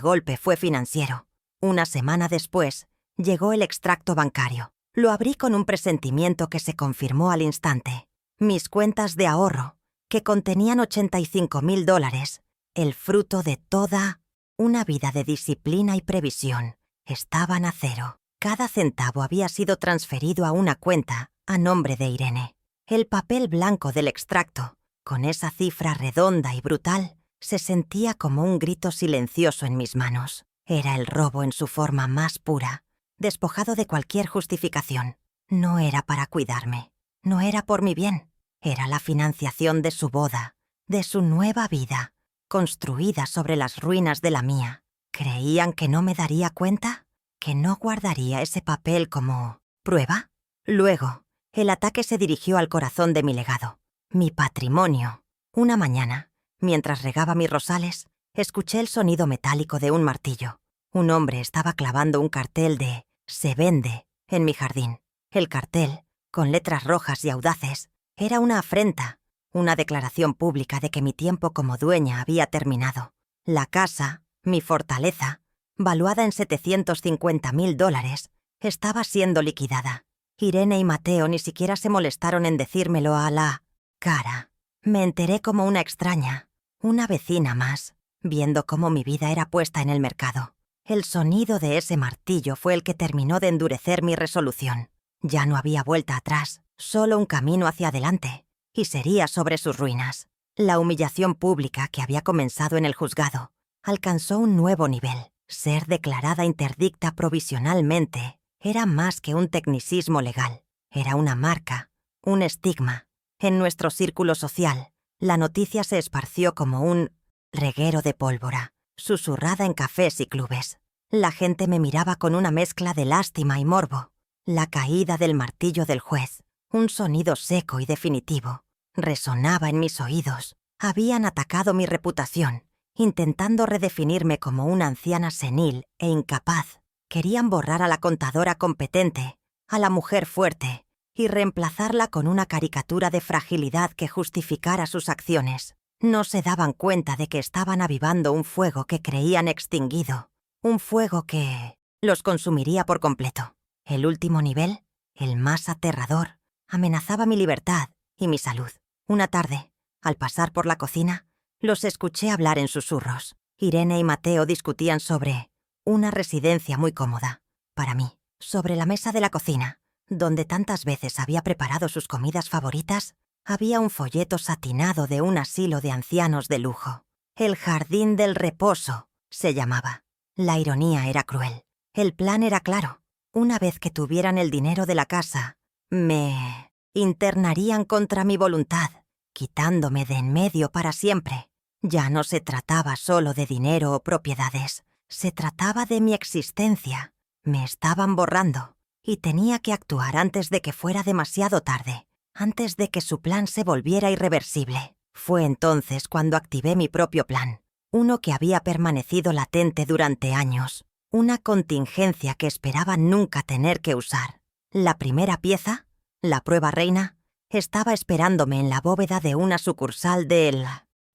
golpe fue financiero. Una semana después, llegó el extracto bancario. Lo abrí con un presentimiento que se confirmó al instante. Mis cuentas de ahorro, que contenían $85,000, el fruto de toda una vida de disciplina y previsión, estaban a cero. Cada centavo había sido transferido a una cuenta a nombre de Irene. El papel blanco del extracto, con esa cifra redonda y brutal, se sentía como un grito silencioso en mis manos. Era el robo en su forma más pura, despojado de cualquier justificación. No era para cuidarme, no era por mi bien. Era la financiación de su boda, de su nueva vida, construida sobre las ruinas de la mía. ¿Creían que no me daría cuenta? ¿Que no guardaría ese papel como prueba? Luego, el ataque se dirigió al corazón de mi legado, mi patrimonio. Una mañana, mientras regaba mis rosales, escuché el sonido metálico de un martillo. Un hombre estaba clavando un cartel de «Se vende» en mi jardín. El cartel, con letras rojas y audaces, era una afrenta, una declaración pública de que mi tiempo como dueña había terminado. La casa, mi fortaleza, valuada en $750,000, estaba siendo liquidada. Irene y Mateo ni siquiera se molestaron en decírmelo a la cara. Me enteré como una extraña, una vecina más, viendo cómo mi vida era puesta en el mercado. El sonido de ese martillo fue el que terminó de endurecer mi resolución. Ya no había vuelta atrás, solo un camino hacia adelante, y sería sobre sus ruinas. La humillación pública que había comenzado en el juzgado alcanzó un nuevo nivel. Ser declarada interdicta provisionalmente era más que un tecnicismo legal. Era una marca, un estigma. En nuestro círculo social, la noticia se esparció como un reguero de pólvora, susurrada en cafés y clubes. La gente me miraba con una mezcla de lástima y morbo. La caída del martillo del juez, un sonido seco y definitivo, resonaba en mis oídos. Habían atacado mi reputación, intentando redefinirme como una anciana senil e incapaz. Querían borrar a la contadora competente, a la mujer fuerte, y reemplazarla con una caricatura de fragilidad que justificara sus acciones. No se daban cuenta de que estaban avivando un fuego que creían extinguido, un fuego que los consumiría por completo. El último nivel, el más aterrador, amenazaba mi libertad y mi salud. Una tarde, al pasar por la cocina, los escuché hablar en susurros. Irene y Mateo discutían sobre una residencia muy cómoda, para mí. Sobre la mesa de la cocina, donde tantas veces había preparado sus comidas favoritas, había un folleto satinado de un asilo de ancianos de lujo. El Jardín del Reposo se llamaba. La ironía era cruel. El plan era claro. Una vez que tuvieran el dinero de la casa, me internarían contra mi voluntad, quitándome de en medio para siempre. Ya no se trataba solo de dinero o propiedades, se trataba de mi existencia. Me estaban borrando, y tenía que actuar antes de que fuera demasiado tarde, antes de que su plan se volviera irreversible. Fue entonces cuando activé mi propio plan, uno que había permanecido latente durante años, una contingencia que esperaba nunca tener que usar. La primera pieza, la prueba reina, estaba esperándome en la bóveda de una sucursal del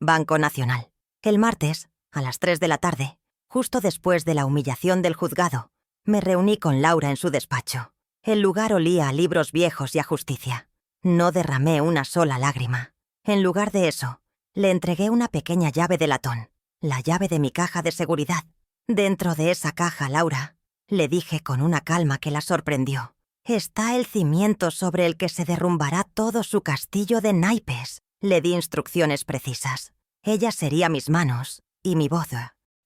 Banco Nacional. El martes, a las 3 de la tarde, justo después de la humillación del juzgado, me reuní con Laura en su despacho. El lugar olía a libros viejos y a justicia. No derramé una sola lágrima. En lugar de eso, le entregué una pequeña llave de latón, la llave de mi caja de seguridad. Dentro de esa caja, Laura, le dije con una calma que la sorprendió. Está el cimiento sobre el que se derrumbará todo su castillo de naipes. Le di instrucciones precisas. Ella sería mis manos y mi voz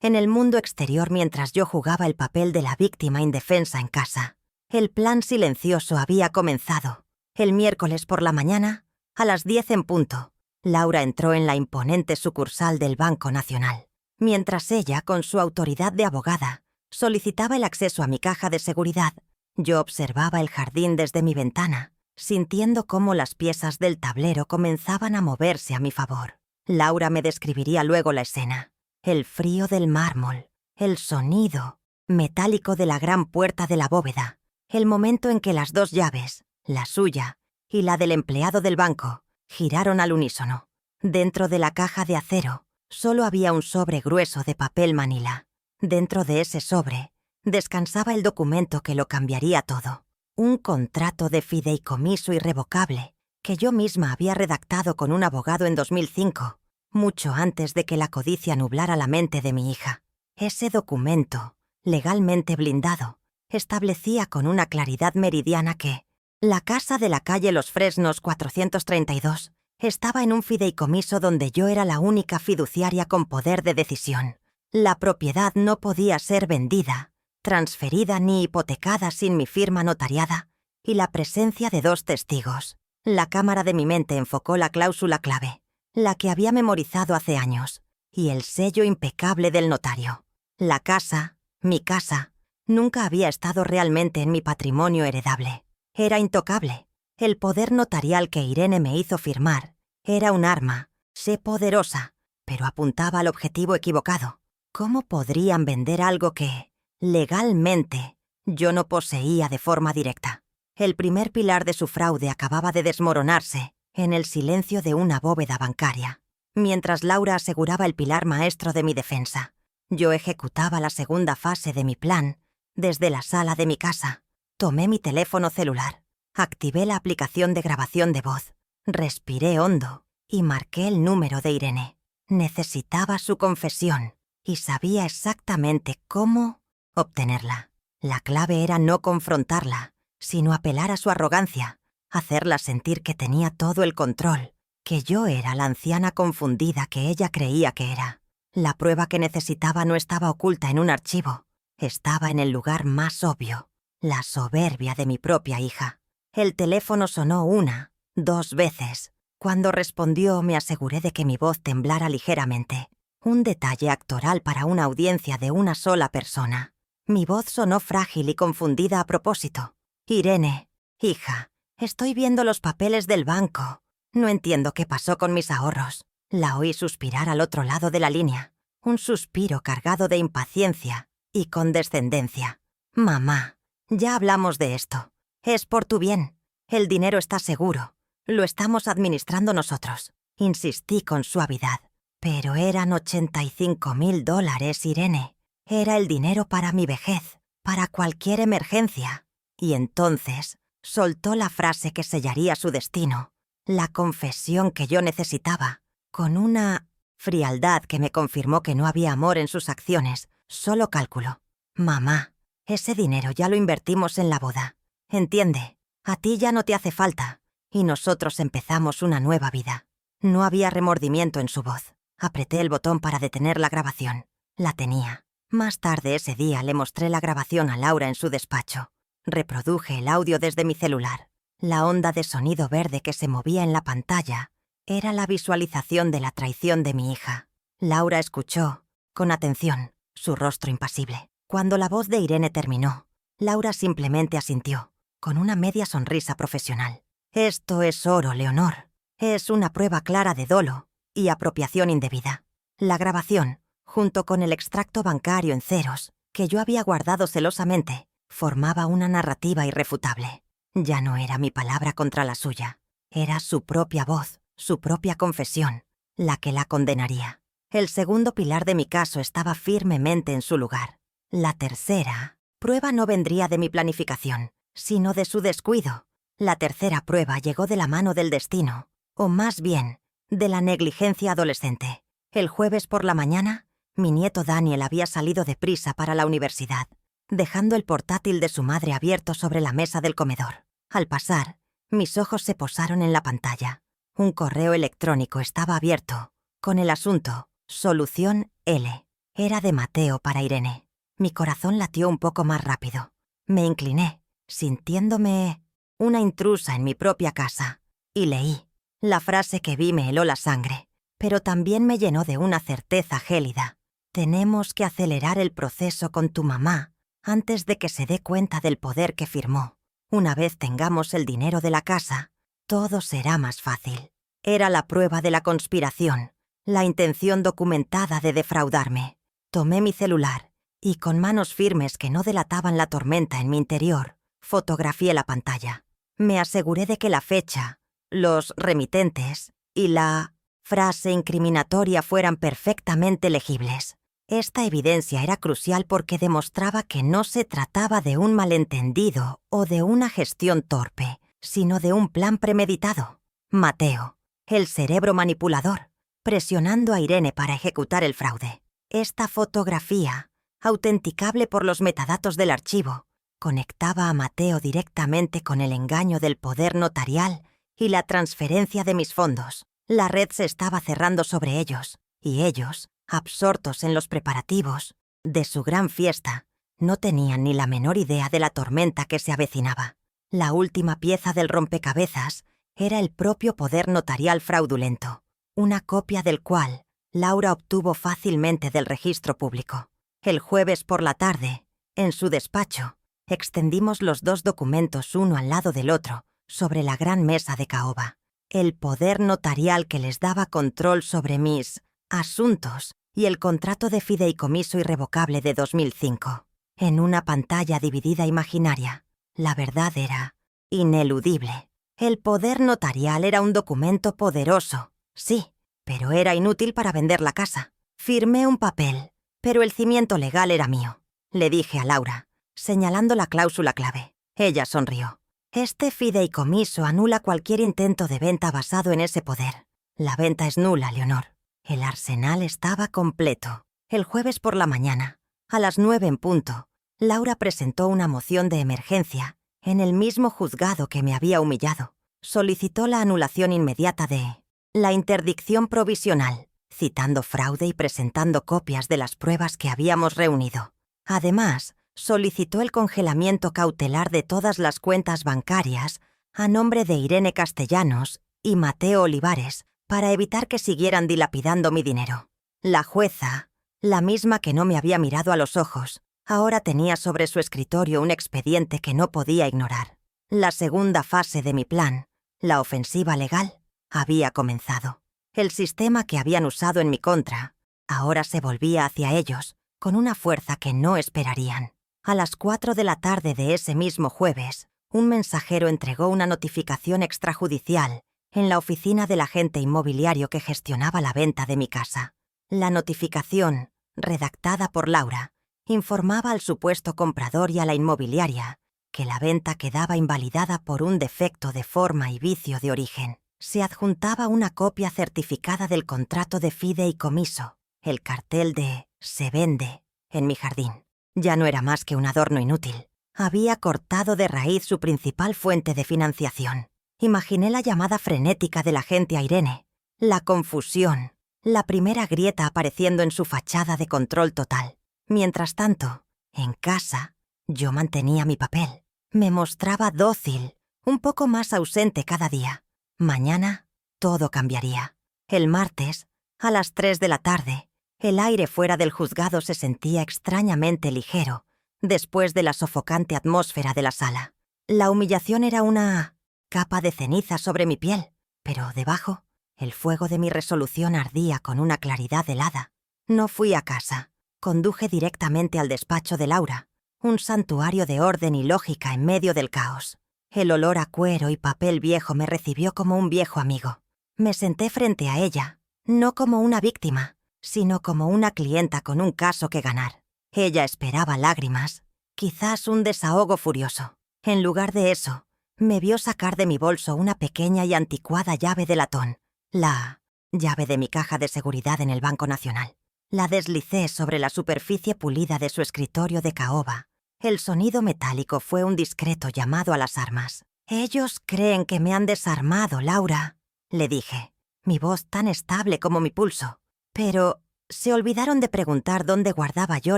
en el mundo exterior mientras yo jugaba el papel de la víctima indefensa en casa. El plan silencioso había comenzado. El miércoles por la mañana, a las 10 en punto, Laura entró en la imponente sucursal del Banco Nacional. Mientras ella, con su autoridad de abogada, solicitaba el acceso a mi caja de seguridad, yo observaba el jardín desde mi ventana, sintiendo cómo las piezas del tablero comenzaban a moverse a mi favor. Laura me describiría luego la escena. El frío del mármol, el sonido metálico de la gran puerta de la bóveda, el momento en que las dos llaves, la suya y la del empleado del banco, giraron al unísono. Dentro de la caja de acero solo había un sobre grueso de papel manila. Dentro de ese sobre descansaba el documento que lo cambiaría todo. Un contrato de fideicomiso irrevocable que yo misma había redactado con un abogado en 2005, mucho antes de que la codicia nublara la mente de mi hija. Ese documento, legalmente blindado, establecía con una claridad meridiana que la casa de la calle Los Fresnos 432 estaba en un fideicomiso donde yo era la única fiduciaria con poder de decisión. La propiedad no podía ser vendida, transferida ni hipotecada sin mi firma notariada y la presencia de 2 testigos. La cámara de mi mente enfocó la cláusula clave, la que había memorizado hace años, y el sello impecable del notario. La casa, mi casa, nunca había estado realmente en mi patrimonio heredable. Era intocable. El poder notarial que Irene me hizo firmar era un arma, sé poderosa, pero apuntaba al objetivo equivocado. ¿Cómo podrían vender algo que, legalmente, yo no poseía de forma directa? El primer pilar de su fraude acababa de desmoronarse en el silencio de una bóveda bancaria. Mientras Laura aseguraba el pilar maestro de mi defensa, yo ejecutaba la segunda fase de mi plan desde la sala de mi casa. Tomé mi teléfono celular, activé la aplicación de grabación de voz, respiré hondo y marqué el número de Irene. Necesitaba su confesión y sabía exactamente cómo obtenerla. La clave era no confrontarla, sino apelar a su arrogancia, hacerla sentir que tenía todo el control, que yo era la anciana confundida que ella creía que era. La prueba que necesitaba no estaba oculta en un archivo, estaba en el lugar más obvio, la soberbia de mi propia hija. El teléfono sonó 1, 2 veces. Cuando respondió me aseguré de que mi voz temblara ligeramente, un detalle actoral para una audiencia de una sola persona. Mi voz sonó frágil y confundida a propósito. Irene, hija, estoy viendo los papeles del banco. No entiendo qué pasó con mis ahorros. La oí suspirar al otro lado de la línea, un suspiro cargado de impaciencia y condescendencia. Mamá, ya hablamos de esto. Es por tu bien. El dinero está seguro. Lo estamos administrando nosotros. Insistí con suavidad. Pero eran $85,000, Irene. Era el dinero para mi vejez, para cualquier emergencia. Y entonces soltó la frase que sellaría su destino, la confesión que yo necesitaba, con una frialdad que me confirmó que no había amor en sus acciones, solo cálculo. Mamá, ese dinero ya lo invertimos en la boda. Entiende, a ti ya no te hace falta, y nosotros empezamos una nueva vida. No había remordimiento en su voz. Apreté el botón para detener la grabación. La tenía. Más tarde ese día le mostré la grabación a Laura en su despacho. Reproduje el audio desde mi celular. La onda de sonido verde que se movía en la pantalla era la visualización de la traición de mi hija. Laura escuchó, con atención, su rostro impasible. Cuando la voz de Irene terminó, Laura simplemente asintió, con una media sonrisa profesional. Esto es oro, Leonor. Es una prueba clara de dolo y apropiación indebida. La grabación, junto con el extracto bancario en ceros, que yo había guardado celosamente, formaba una narrativa irrefutable. Ya no era mi palabra contra la suya. Era su propia voz, su propia confesión, la que la condenaría. El segundo pilar de mi caso estaba firmemente en su lugar. La tercera prueba no vendría de mi planificación, sino de su descuido. La tercera prueba llegó de la mano del destino, o más bien, de la negligencia adolescente. El jueves por la mañana, mi nieto Daniel había salido deprisa para la universidad. dejando el portátil de su madre abierto sobre la mesa del comedor. Al pasar, mis ojos se posaron en la pantalla. Un correo electrónico estaba abierto, con el asunto Solución L. Era de Mateo para Irene. Mi corazón latió un poco más rápido. Me incliné, sintiéndome una intrusa en mi propia casa, y leí. La frase que vi me heló la sangre, pero también me llenó de una certeza gélida. Tenemos que acelerar el proceso con tu mamá antes de que se dé cuenta del poder que firmó. Una vez tengamos el dinero de la casa, todo será más fácil. Era la prueba de la conspiración, la intención documentada de defraudarme. Tomé mi celular y, con manos firmes que no delataban la tormenta en mi interior, fotografié la pantalla. Me aseguré de que la fecha, los remitentes y la frase incriminatoria fueran perfectamente legibles. Esta evidencia era crucial porque demostraba que no se trataba de un malentendido o de una gestión torpe, sino de un plan premeditado. Mateo, el cerebro manipulador, presionando a Irene para ejecutar el fraude. Esta fotografía, autenticable por los metadatos del archivo, conectaba a Mateo directamente con el engaño del poder notarial y la transferencia de mis fondos. La red se estaba cerrando sobre ellos, y ellos, absortos en los preparativos de su gran fiesta, no tenían ni la menor idea de la tormenta que se avecinaba. La última pieza del rompecabezas era el propio poder notarial fraudulento, una copia del cual Laura obtuvo fácilmente del registro público. El jueves por la tarde, en su despacho, extendimos los dos documentos uno al lado del otro sobre la gran mesa de caoba. El poder notarial que les daba control sobre mis asuntos y el contrato de fideicomiso irrevocable de 2005. En una pantalla dividida imaginaria, la verdad era ineludible. El poder notarial era un documento poderoso, sí, pero era inútil para vender la casa. Firmé un papel, pero el cimiento legal era mío, le dije a Laura, señalando la cláusula clave. Ella sonrió. Este fideicomiso anula cualquier intento de venta basado en ese poder. La venta es nula, Leonor. El arsenal estaba completo. El jueves por la mañana, a las 9 en punto, Laura presentó una moción de emergencia en el mismo juzgado que me había humillado. Solicitó la anulación inmediata de la interdicción provisional, citando fraude y presentando copias de las pruebas que habíamos reunido. Además, solicitó el congelamiento cautelar de todas las cuentas bancarias a nombre de Irene Castellanos y Mateo Olivares para evitar que siguieran dilapidando mi dinero. La jueza, la misma que no me había mirado a los ojos, ahora tenía sobre su escritorio un expediente que no podía ignorar. La segunda fase de mi plan, la ofensiva legal, había comenzado. El sistema que habían usado en mi contra ahora se volvía hacia ellos con una fuerza que no esperarían. A las 4 de la tarde de ese mismo jueves, un mensajero entregó una notificación extrajudicial en la oficina del agente inmobiliario que gestionaba la venta de mi casa. La notificación, redactada por Laura, informaba al supuesto comprador y a la inmobiliaria que la venta quedaba invalidada por un defecto de forma y vicio de origen. Se adjuntaba una copia certificada del contrato de fideicomiso, el cartel de «Se vende» en mi jardín. Ya no era más que un adorno inútil. Había cortado de raíz su principal fuente de financiación. Imaginé la llamada frenética de la gente a Irene, la confusión, la primera grieta apareciendo en su fachada de control total. Mientras tanto, en casa, yo mantenía mi papel. Me mostraba dócil, un poco más ausente cada día. Mañana, todo cambiaría. El martes, a las 3 de la tarde, el aire fuera del juzgado se sentía extrañamente ligero, después de la sofocante atmósfera de la sala. La humillación era una capa de ceniza sobre mi piel, pero debajo, el fuego de mi resolución ardía con una claridad helada. No fui a casa. Conduje directamente al despacho de Laura, un santuario de orden y lógica en medio del caos. El olor a cuero y papel viejo me recibió como un viejo amigo. Me senté frente a ella, no como una víctima, sino como una clienta con un caso que ganar. Ella esperaba lágrimas, quizás un desahogo furioso. En lugar de eso, me vio sacar de mi bolso una pequeña y anticuada llave de latón, la llave de mi caja de seguridad en el Banco Nacional. La deslicé sobre la superficie pulida de su escritorio de caoba El sonido metálico fue un discreto llamado a las armas. «Ellos creen que me han desarmado, Laura», le dije, mi voz tan estable como mi pulso. Pero se olvidaron de preguntar dónde guardaba yo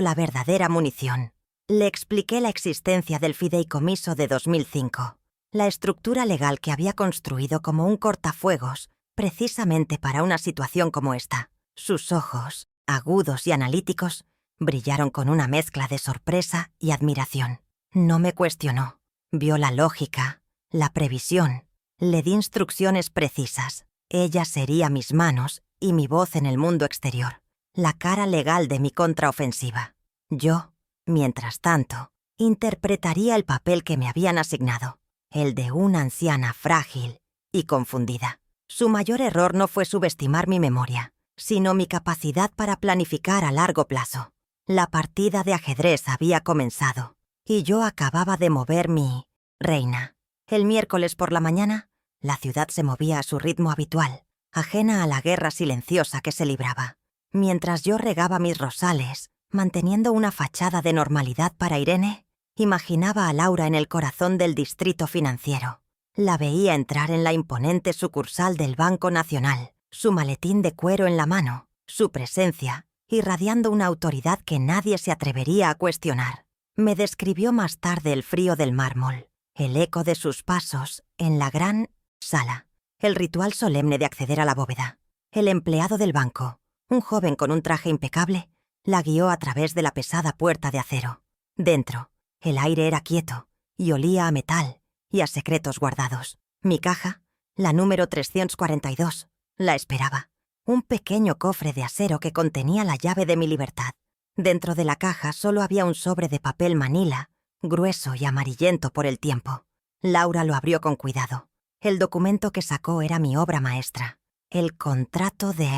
la verdadera munición. Le expliqué la existencia del fideicomiso de 2005, la estructura legal que había construido como un cortafuegos precisamente para una situación como esta. Sus ojos, agudos y analíticos, brillaron con una mezcla de sorpresa y admiración. No me cuestionó. Vio la lógica, la previsión. Le di instrucciones precisas. Ella sería mis manos y mi voz en el mundo exterior, la cara legal de mi contraofensiva. Yo, mientras tanto, interpretaría el papel que me habían asignado, el de una anciana frágil y confundida. Su mayor error no fue subestimar mi memoria, sino mi capacidad para planificar a largo plazo. La partida de ajedrez había comenzado, y yo acababa de mover mi reina. El miércoles por la mañana, la ciudad se movía a su ritmo habitual, ajena a la guerra silenciosa que se libraba. Mientras yo regaba mis rosales, manteniendo una fachada de normalidad para Irene, imaginaba a Laura en el corazón del distrito financiero. La veía entrar en la imponente sucursal del Banco Nacional, su maletín de cuero en la mano, su presencia irradiando una autoridad que nadie se atrevería a cuestionar. Me describió más tarde el frío del mármol, el eco de sus pasos en la gran sala, el ritual solemne de acceder a la bóveda. El empleado del banco, un joven con un traje impecable, la guió a través de la pesada puerta de acero. Dentro, el aire era quieto y olía a metal y a secretos guardados. Mi caja, la número 342, la esperaba. Un pequeño cofre de acero que contenía la llave de mi libertad. Dentro de la caja solo había un sobre de papel manila, grueso y amarillento por el tiempo. Laura lo abrió con cuidado. El documento que sacó era mi obra maestra. El contrato de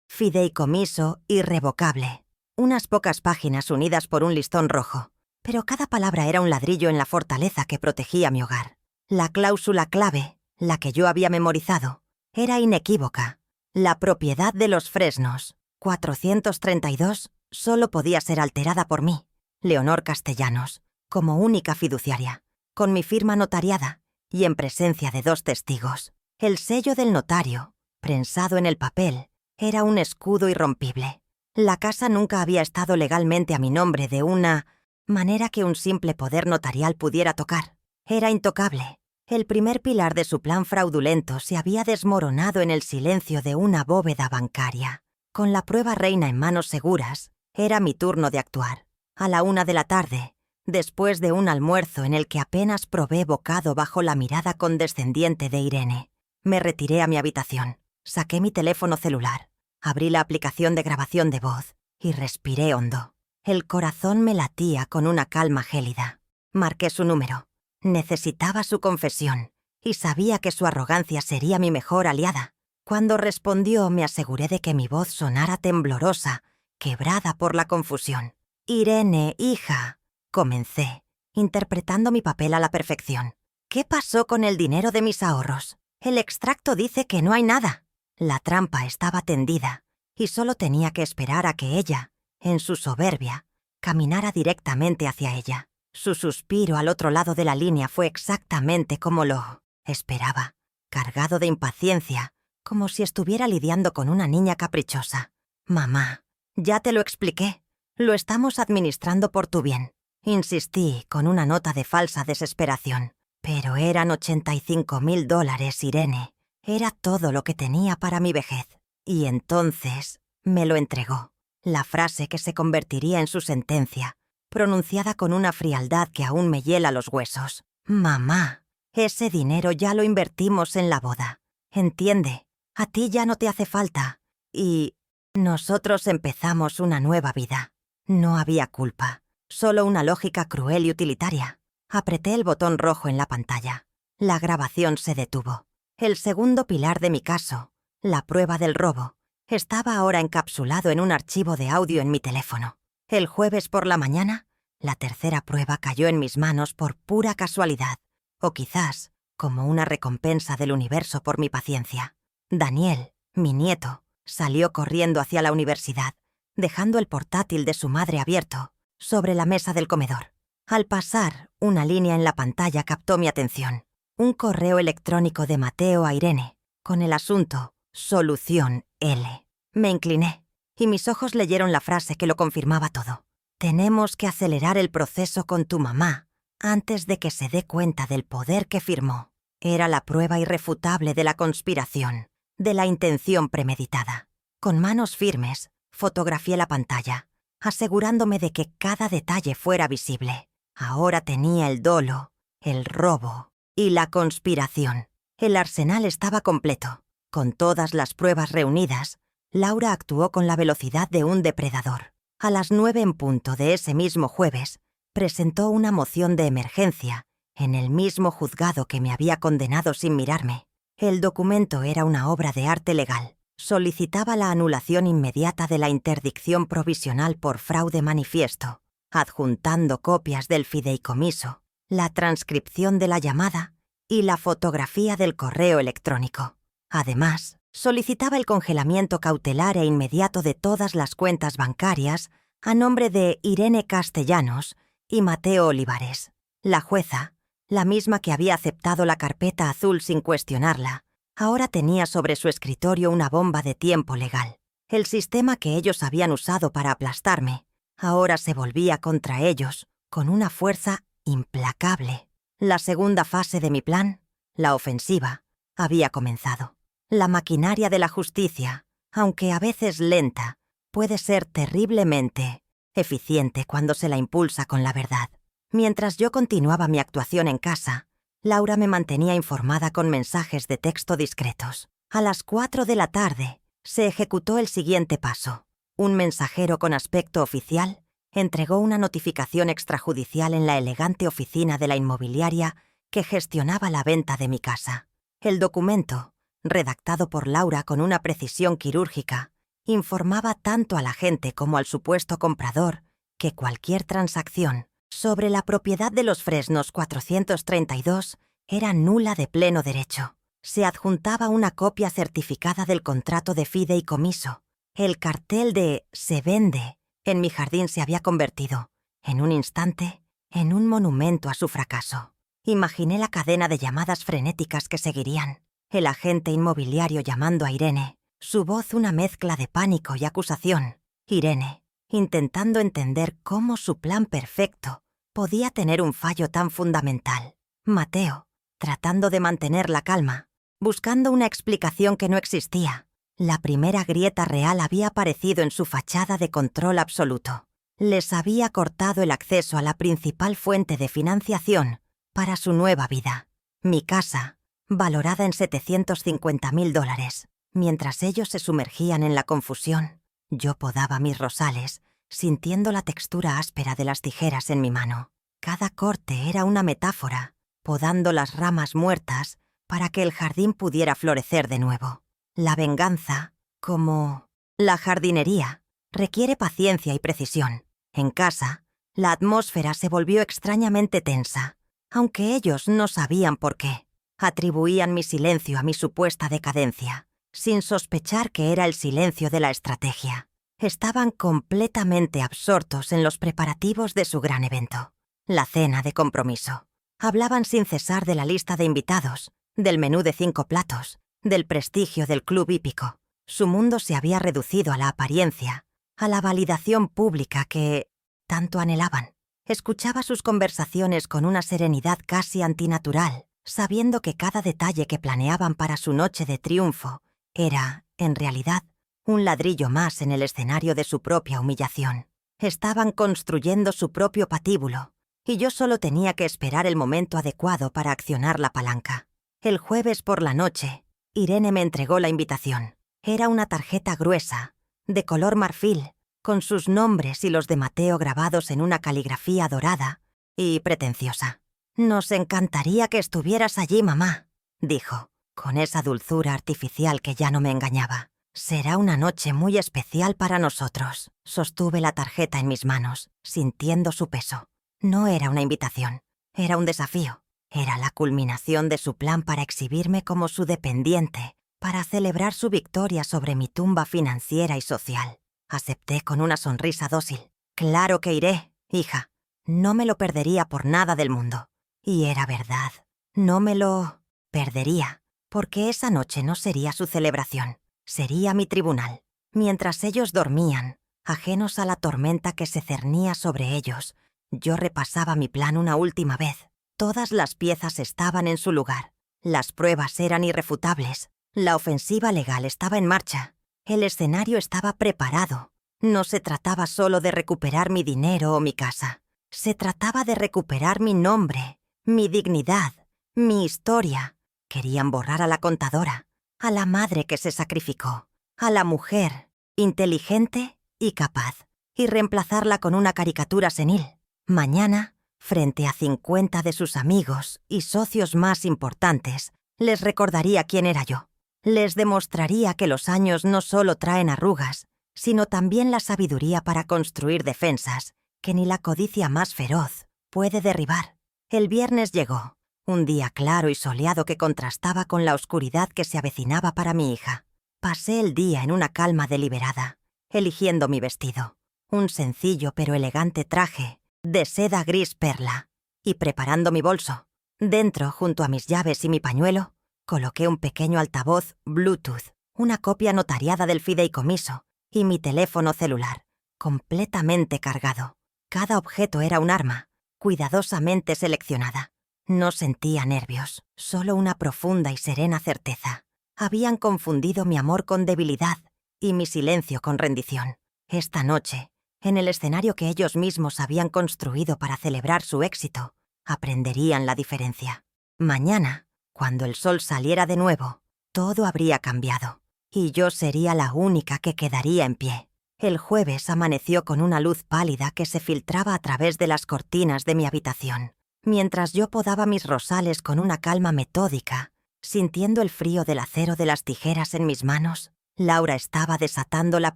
fideicomiso irrevocable. Unas pocas páginas unidas por un listón rojo, pero cada palabra era un ladrillo en la fortaleza que protegía mi hogar. La cláusula clave, la que yo había memorizado, era inequívoca. La propiedad de los Fresnos, 432, solo podía ser alterada por mí, Leonor Castellanos, como única fiduciaria, con mi firma notariada y en presencia de 2 testigos. El sello del notario, prensado en el papel, era un escudo irrompible. La casa nunca había estado legalmente a mi nombre de una manera que un simple poder notarial pudiera tocar. Era intocable. El primer pilar de su plan fraudulento se había desmoronado en el silencio de una bóveda bancaria. Con la prueba reina en manos seguras, era mi turno de actuar. A la 1 de la tarde, después de un almuerzo en el que apenas probé bocado bajo la mirada condescendiente de Irene, me retiré a mi habitación. Saqué mi teléfono celular, abrí la aplicación de grabación de voz y respiré hondo. El corazón me latía con una calma gélida. Marqué su número. Necesitaba su confesión y sabía que su arrogancia sería mi mejor aliada. Cuando respondió, me aseguré de que mi voz sonara temblorosa, quebrada por la confusión. «Irene, hija», comencé, interpretando mi papel a la perfección. «¿Qué pasó con el dinero de mis ahorros? El extracto dice que no hay nada». La trampa estaba tendida y solo tenía que esperar a que ella, en su soberbia, caminara directamente hacia ella. Su suspiro al otro lado de la línea fue exactamente como lo esperaba, cargado de impaciencia, como si estuviera lidiando con una niña caprichosa. «Mamá, ya te lo expliqué. Lo estamos administrando por tu bien», insistí con una nota de falsa desesperación. «Pero eran $85.000, Irene. Era todo lo que tenía para mi vejez». Y entonces me lo entregó. La frase que se convertiría en su sentencia, pronunciada con una frialdad que aún me hiela los huesos. «Mamá, ese dinero ya lo invertimos en la boda. Entiende, a ti ya no te hace falta. Y nosotros empezamos una nueva vida». No había culpa, solo una lógica cruel y utilitaria. Apreté el botón rojo en la pantalla. La grabación se detuvo. El segundo pilar de mi caso, la prueba del robo, estaba ahora encapsulado en un archivo de audio en mi teléfono. El jueves por la mañana, la tercera prueba cayó en mis manos por pura casualidad, o quizás como una recompensa del universo por mi paciencia. Daniel, mi nieto, salió corriendo hacia la universidad, dejando el portátil de su madre abierto sobre la mesa del comedor. Al pasar, una línea en la pantalla captó mi atención. Un correo electrónico de Mateo a Irene, con el asunto Solución L. Me incliné, y mis ojos leyeron la frase que lo confirmaba todo. Tenemos que acelerar el proceso con tu mamá antes de que se dé cuenta del poder que firmó. Era la prueba irrefutable de la conspiración, de la intención premeditada. Con manos firmes, fotografié la pantalla, asegurándome de que cada detalle fuera visible. Ahora tenía el dolo, el robo y la conspiración. El arsenal estaba completo. Con todas las pruebas reunidas, Laura actuó con la velocidad de un depredador. A las 9 en punto de ese mismo jueves, presentó una moción de emergencia en el mismo juzgado que me había condenado sin mirarme. El documento era una obra de arte legal. Solicitaba la anulación inmediata de la interdicción provisional por fraude manifiesto, adjuntando copias del fideicomiso, la transcripción de la llamada y la fotografía del correo electrónico. Además, solicitaba el congelamiento cautelar e inmediato de todas las cuentas bancarias a nombre de Irene Castellanos y Mateo Olivares. La jueza, la misma que había aceptado la carpeta azul sin cuestionarla, ahora tenía sobre su escritorio una bomba de tiempo legal. El sistema que ellos habían usado para aplastarme ahora se volvía contra ellos con una fuerza implacable. La segunda fase de mi plan, la ofensiva, había comenzado. La maquinaria de la justicia, aunque a veces lenta, puede ser terriblemente eficiente cuando se la impulsa con la verdad. Mientras yo continuaba mi actuación en casa, Laura me mantenía informada con mensajes de texto discretos. A las 4 de la tarde, se ejecutó el siguiente paso. Un mensajero con aspecto oficial entregó una notificación extrajudicial en la elegante oficina de la inmobiliaria que gestionaba la venta de mi casa. El documento, redactado por Laura con una precisión quirúrgica, informaba tanto a la gente como al supuesto comprador que cualquier transacción sobre la propiedad de los Fresnos 432 era nula de pleno derecho. Se adjuntaba una copia certificada del contrato de fideicomiso. El cartel de «Se vende» en mi jardín se había convertido, en un instante, en un monumento a su fracaso. Imaginé la cadena de llamadas frenéticas que seguirían. El agente inmobiliario llamando a Irene, su voz una mezcla de pánico y acusación. Irene, intentando entender cómo su plan perfecto podía tener un fallo tan fundamental. Mateo, tratando de mantener la calma, buscando una explicación que no existía. La primera grieta real había aparecido en su fachada de control absoluto. Les había cortado el acceso a la principal fuente de financiación para su nueva vida. Mi casa, valorada en $750.000. Mientras ellos se sumergían en la confusión, yo podaba mis rosales, sintiendo la textura áspera de las tijeras en mi mano. Cada corte era una metáfora, podando las ramas muertas para que el jardín pudiera florecer de nuevo. La venganza, como la jardinería, requiere paciencia y precisión. En casa, la atmósfera se volvió extrañamente tensa, aunque ellos no sabían por qué. Atribuían mi silencio a mi supuesta decadencia, sin sospechar que era el silencio de la estrategia. Estaban completamente absortos en los preparativos de su gran evento, la cena de compromiso. Hablaban sin cesar de la lista de invitados, del menú de 5 platos, del prestigio del club hípico. Su mundo se había reducido a la apariencia, a la validación pública que tanto anhelaban. Escuchaba sus conversaciones con una serenidad casi antinatural, sabiendo que cada detalle que planeaban para su noche de triunfo era, en realidad, un ladrillo más en el escenario de su propia humillación. Estaban construyendo su propio patíbulo, y yo solo tenía que esperar el momento adecuado para accionar la palanca. El jueves por la noche, Irene me entregó la invitación. Era una tarjeta gruesa, de color marfil, con sus nombres y los de Mateo grabados en una caligrafía dorada y pretenciosa. «Nos encantaría que estuvieras allí, mamá», dijo, con esa dulzura artificial que ya no me engañaba. «Será una noche muy especial para nosotros». Sostuve la tarjeta en mis manos, sintiendo su peso. No era una invitación, era un desafío. Era la culminación de su plan para exhibirme como su dependiente, para celebrar su victoria sobre mi tumba financiera y social. Acepté con una sonrisa dócil. «Claro que iré, hija. No me lo perdería por nada del mundo. Y era verdad. No me lo perdería, porque esa noche no sería su celebración. Sería mi tribunal. Mientras ellos dormían, ajenos a la tormenta que se cernía sobre ellos, yo repasaba mi plan una última vez. Todas las piezas estaban en su lugar. Las pruebas eran irrefutables. La ofensiva legal estaba en marcha. El escenario estaba preparado. No se trataba solo de recuperar mi dinero o mi casa. Se trataba de recuperar mi nombre, mi dignidad, mi historia. Querían borrar a la contadora, a la madre que se sacrificó, a la mujer, inteligente y capaz, y reemplazarla con una caricatura senil. Mañana, frente a 50 de sus amigos y socios más importantes, les recordaría quién era yo. Les demostraría que los años no solo traen arrugas, sino también la sabiduría para construir defensas que ni la codicia más feroz puede derribar. El viernes llegó, un día claro y soleado que contrastaba con la oscuridad que se avecinaba para mi hija. Pasé el día en una calma deliberada, eligiendo mi vestido, un sencillo pero elegante traje de seda gris perla, y preparando mi bolso. Dentro, junto a mis llaves y mi pañuelo, coloqué un pequeño altavoz Bluetooth, una copia notariada del fideicomiso y mi teléfono celular, completamente cargado. Cada objeto era un arma, cuidadosamente seleccionada. No sentía nervios, solo una profunda y serena certeza. Habían confundido mi amor con debilidad y mi silencio con rendición. Esta noche, en el escenario que ellos mismos habían construido para celebrar su éxito, aprenderían la diferencia. Mañana, cuando el sol saliera de nuevo, todo habría cambiado, y yo sería la única que quedaría en pie. El jueves amaneció con una luz pálida que se filtraba a través de las cortinas de mi habitación. Mientras yo podaba mis rosales con una calma metódica, sintiendo el frío del acero de las tijeras en mis manos, Laura estaba desatando la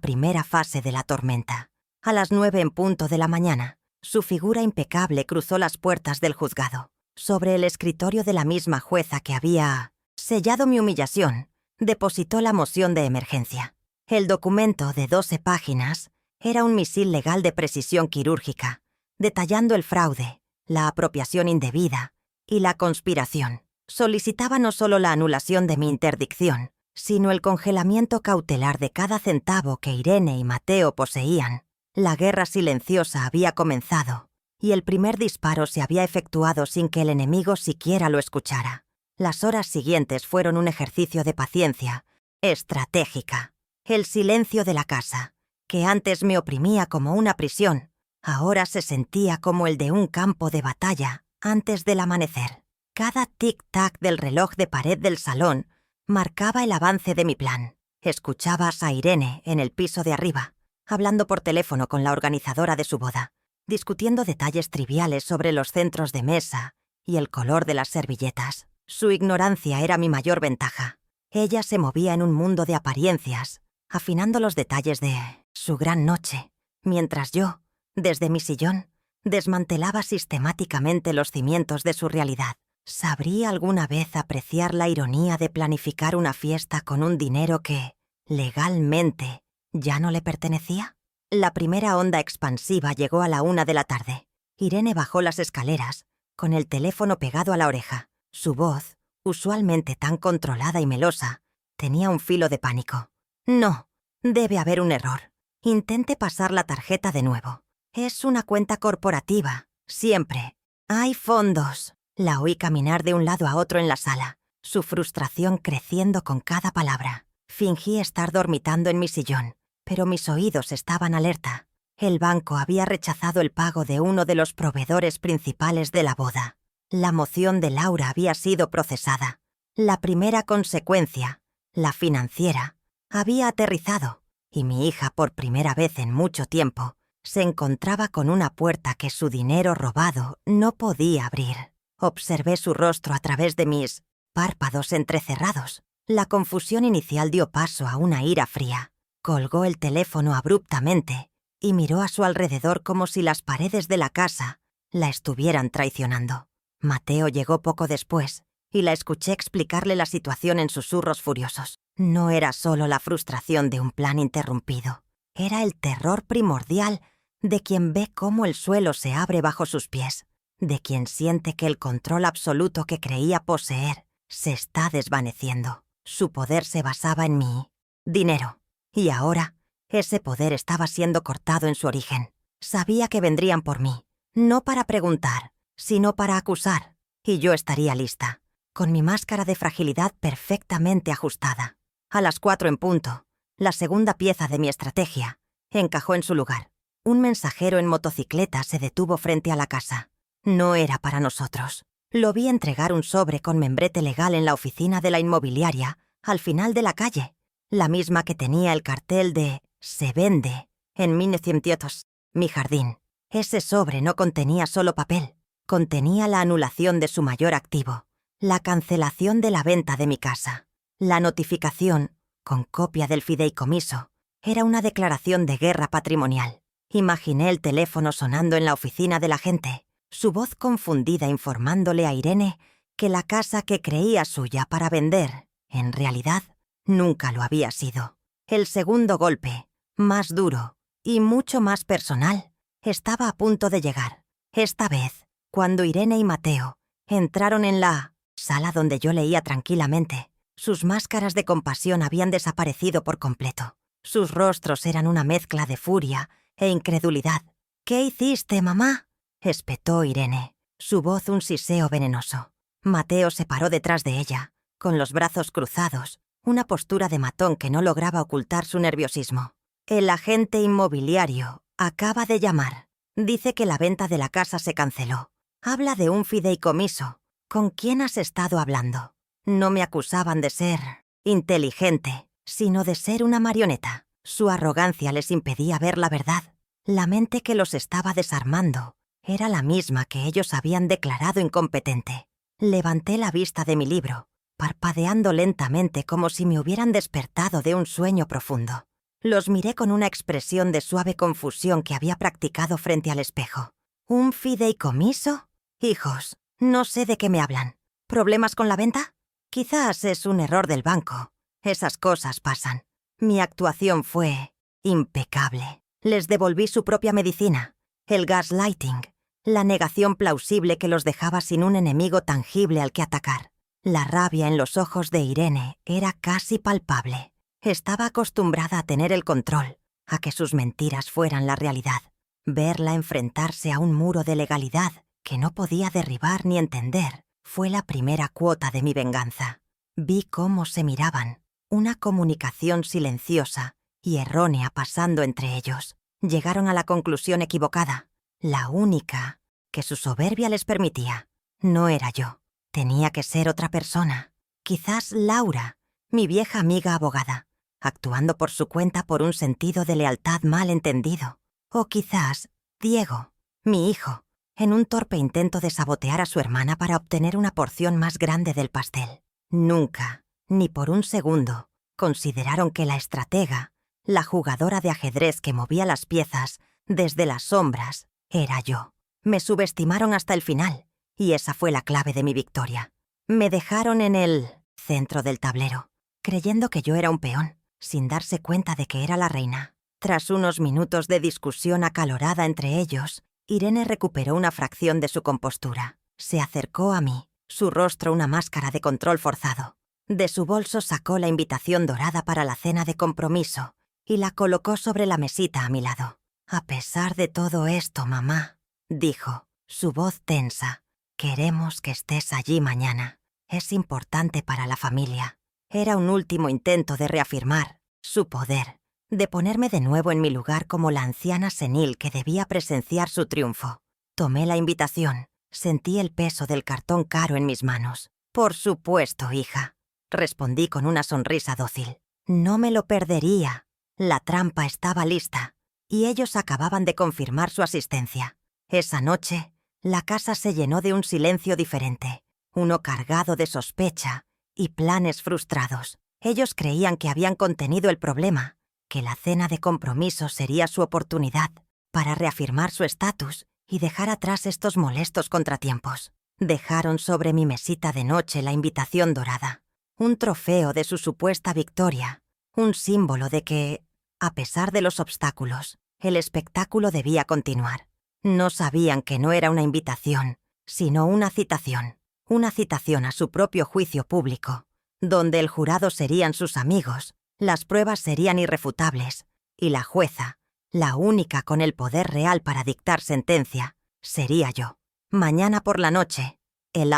primera fase de la tormenta. A las 9 en punto de la mañana, su figura impecable cruzó las puertas del juzgado. Sobre el escritorio de la misma jueza que había sellado mi humillación, depositó la moción de emergencia. El documento, de 12 páginas, era un misil legal de precisión quirúrgica, detallando el fraude, la apropiación indebida y la conspiración. Solicitaba no solo la anulación de mi interdicción, sino el congelamiento cautelar de cada centavo que Irene y Mateo poseían. La guerra silenciosa había comenzado, y el primer disparo se había efectuado sin que el enemigo siquiera lo escuchara. Las horas siguientes fueron un ejercicio de paciencia estratégica. El silencio de la casa, que antes me oprimía como una prisión, ahora se sentía como el de un campo de batalla antes del amanecer. Cada tic-tac del reloj de pared del salón marcaba el avance de mi plan. Escuchabas a Irene en el piso de arriba, hablando por teléfono con la organizadora de su boda, discutiendo detalles triviales sobre los centros de mesa y el color de las servilletas. Su ignorancia era mi mayor ventaja. Ella se movía en un mundo de apariencias, afinando los detalles de su gran noche, mientras yo, desde mi sillón, desmantelaba sistemáticamente los cimientos de su realidad. ¿Sabría alguna vez apreciar la ironía de planificar una fiesta con un dinero que, legalmente, ya no le pertenecía? La primera onda expansiva llegó a la 1 de la tarde. Irene bajó las escaleras, con el teléfono pegado a la oreja. Su voz, usualmente tan controlada y melosa, tenía un filo de pánico. No, debe haber un error. Intente pasar la tarjeta de nuevo. Es una cuenta corporativa, siempre. Hay fondos. La oí caminar de un lado a otro en la sala, su frustración creciendo con cada palabra. Fingí estar dormitando en mi sillón, pero mis oídos estaban alerta. El banco había rechazado el pago de uno de los proveedores principales de la boda. La moción de Laura había sido procesada. La primera consecuencia, la financiera, había aterrizado, y mi hija, por primera vez en mucho tiempo, se encontraba con una puerta que su dinero robado no podía abrir. Observé su rostro a través de mis párpados entrecerrados. La confusión inicial dio paso a una ira fría. Colgó el teléfono abruptamente y miró a su alrededor como si las paredes de la casa la estuvieran traicionando. Mateo llegó poco después y la escuché explicarle la situación en susurros furiosos. No era solo la frustración de un plan interrumpido, era el terror primordial de quien ve cómo el suelo se abre bajo sus pies, de quien siente que el control absoluto que creía poseer se está desvaneciendo. Su poder se basaba en mi dinero, y ahora ese poder estaba siendo cortado en su origen. Sabía que vendrían por mí, no para preguntar, sino para acusar, y yo estaría lista, con mi máscara de fragilidad perfectamente ajustada. A las 4 en punto, la segunda pieza de mi estrategia encajó en su lugar. Un mensajero en motocicleta se detuvo frente a la casa. No era para nosotros. Lo vi entregar un sobre con membrete legal en la oficina de la inmobiliaria, al final de la calle, la misma que tenía el cartel de «Se vende» en 1900, mi jardín. Ese sobre no contenía solo papel, contenía la anulación de su mayor activo, la cancelación de la venta de mi casa. La notificación, con copia del fideicomiso, era una declaración de guerra patrimonial. Imaginé el teléfono sonando en la oficina del agente, su voz confundida informándole a Irene que la casa que creía suya para vender, en realidad, nunca lo había sido. El segundo golpe, más duro y mucho más personal, estaba a punto de llegar. Esta vez, cuando Irene y Mateo entraron en la sala donde yo leía tranquilamente, sus máscaras de compasión habían desaparecido por completo. Sus rostros eran una mezcla de furia e incredulidad. «¿Qué hiciste, mamá?», espetó Irene, su voz un siseo venenoso. Mateo se paró detrás de ella, con los brazos cruzados, una postura de matón que no lograba ocultar su nerviosismo. «El agente inmobiliario acaba de llamar. Dice que la venta de la casa se canceló. Habla de un fideicomiso. ¿Con quién has estado hablando?». No me acusaban de ser inteligente, sino de ser una marioneta. Su arrogancia les impedía ver la verdad. La mente que los estaba desarmando era la misma que ellos habían declarado incompetente. Levanté la vista de mi libro, parpadeando lentamente como si me hubieran despertado de un sueño profundo. Los miré con una expresión de suave confusión que había practicado frente al espejo. ¿Un fideicomiso? Hijos, no sé de qué me hablan. ¿Problemas con la venta? Quizás es un error del banco. Esas cosas pasan. Mi actuación fue impecable. Les devolví su propia medicina, el gaslighting, la negación plausible que los dejaba sin un enemigo tangible al que atacar. La rabia en los ojos de Irene era casi palpable. Estaba acostumbrada a tener el control, a que sus mentiras fueran la realidad. Verla enfrentarse a un muro de legalidad que no podía derribar ni entender fue la primera cuota de mi venganza. Vi cómo se miraban, una comunicación silenciosa y errónea pasando entre ellos. Llegaron a la conclusión equivocada, la única que su soberbia les permitía. No era yo, tenía que ser otra persona. Quizás Laura, mi vieja amiga abogada, actuando por su cuenta por un sentido de lealtad mal entendido. O quizás Diego, mi hijo, en un torpe intento de sabotear a su hermana para obtener una porción más grande del pastel. Nunca, ni por un segundo, consideraron que la estratega, la jugadora de ajedrez que movía las piezas desde las sombras, era yo. Me subestimaron hasta el final, y esa fue la clave de mi victoria. Me dejaron en el centro del tablero, creyendo que yo era un peón, sin darse cuenta de que era la reina. Tras unos minutos de discusión acalorada entre ellos, Irene recuperó una fracción de su compostura. Se acercó a mí, su rostro una máscara de control forzado. De su bolso sacó la invitación dorada para la cena de compromiso y la colocó sobre la mesita a mi lado. «A pesar de todo esto, mamá», dijo, su voz tensa, «queremos que estés allí mañana. Es importante para la familia». Era un último intento de reafirmar su poder, de ponerme de nuevo en mi lugar como la anciana senil que debía presenciar su triunfo. Tomé la invitación, sentí el peso del cartón caro en mis manos. «Por supuesto, hija», respondí con una sonrisa dócil. No me lo perdería. La trampa estaba lista, y ellos acababan de confirmar su asistencia. Esa noche, la casa se llenó de un silencio diferente, uno cargado de sospecha y planes frustrados. Ellos creían que habían contenido el problema, que la cena de compromiso sería su oportunidad para reafirmar su estatus y dejar atrás estos molestos contratiempos. Dejaron sobre mi mesita de noche la invitación dorada, un trofeo de su supuesta victoria, un símbolo de que, a pesar de los obstáculos, El espectáculo debía continuar. No sabían que no era una invitación, sino una citación. Una citación a su propio juicio público, donde el jurado serían sus amigos, las pruebas serían irrefutables, y la jueza, la única con el poder real para dictar sentencia, sería yo. Mañana por la noche, el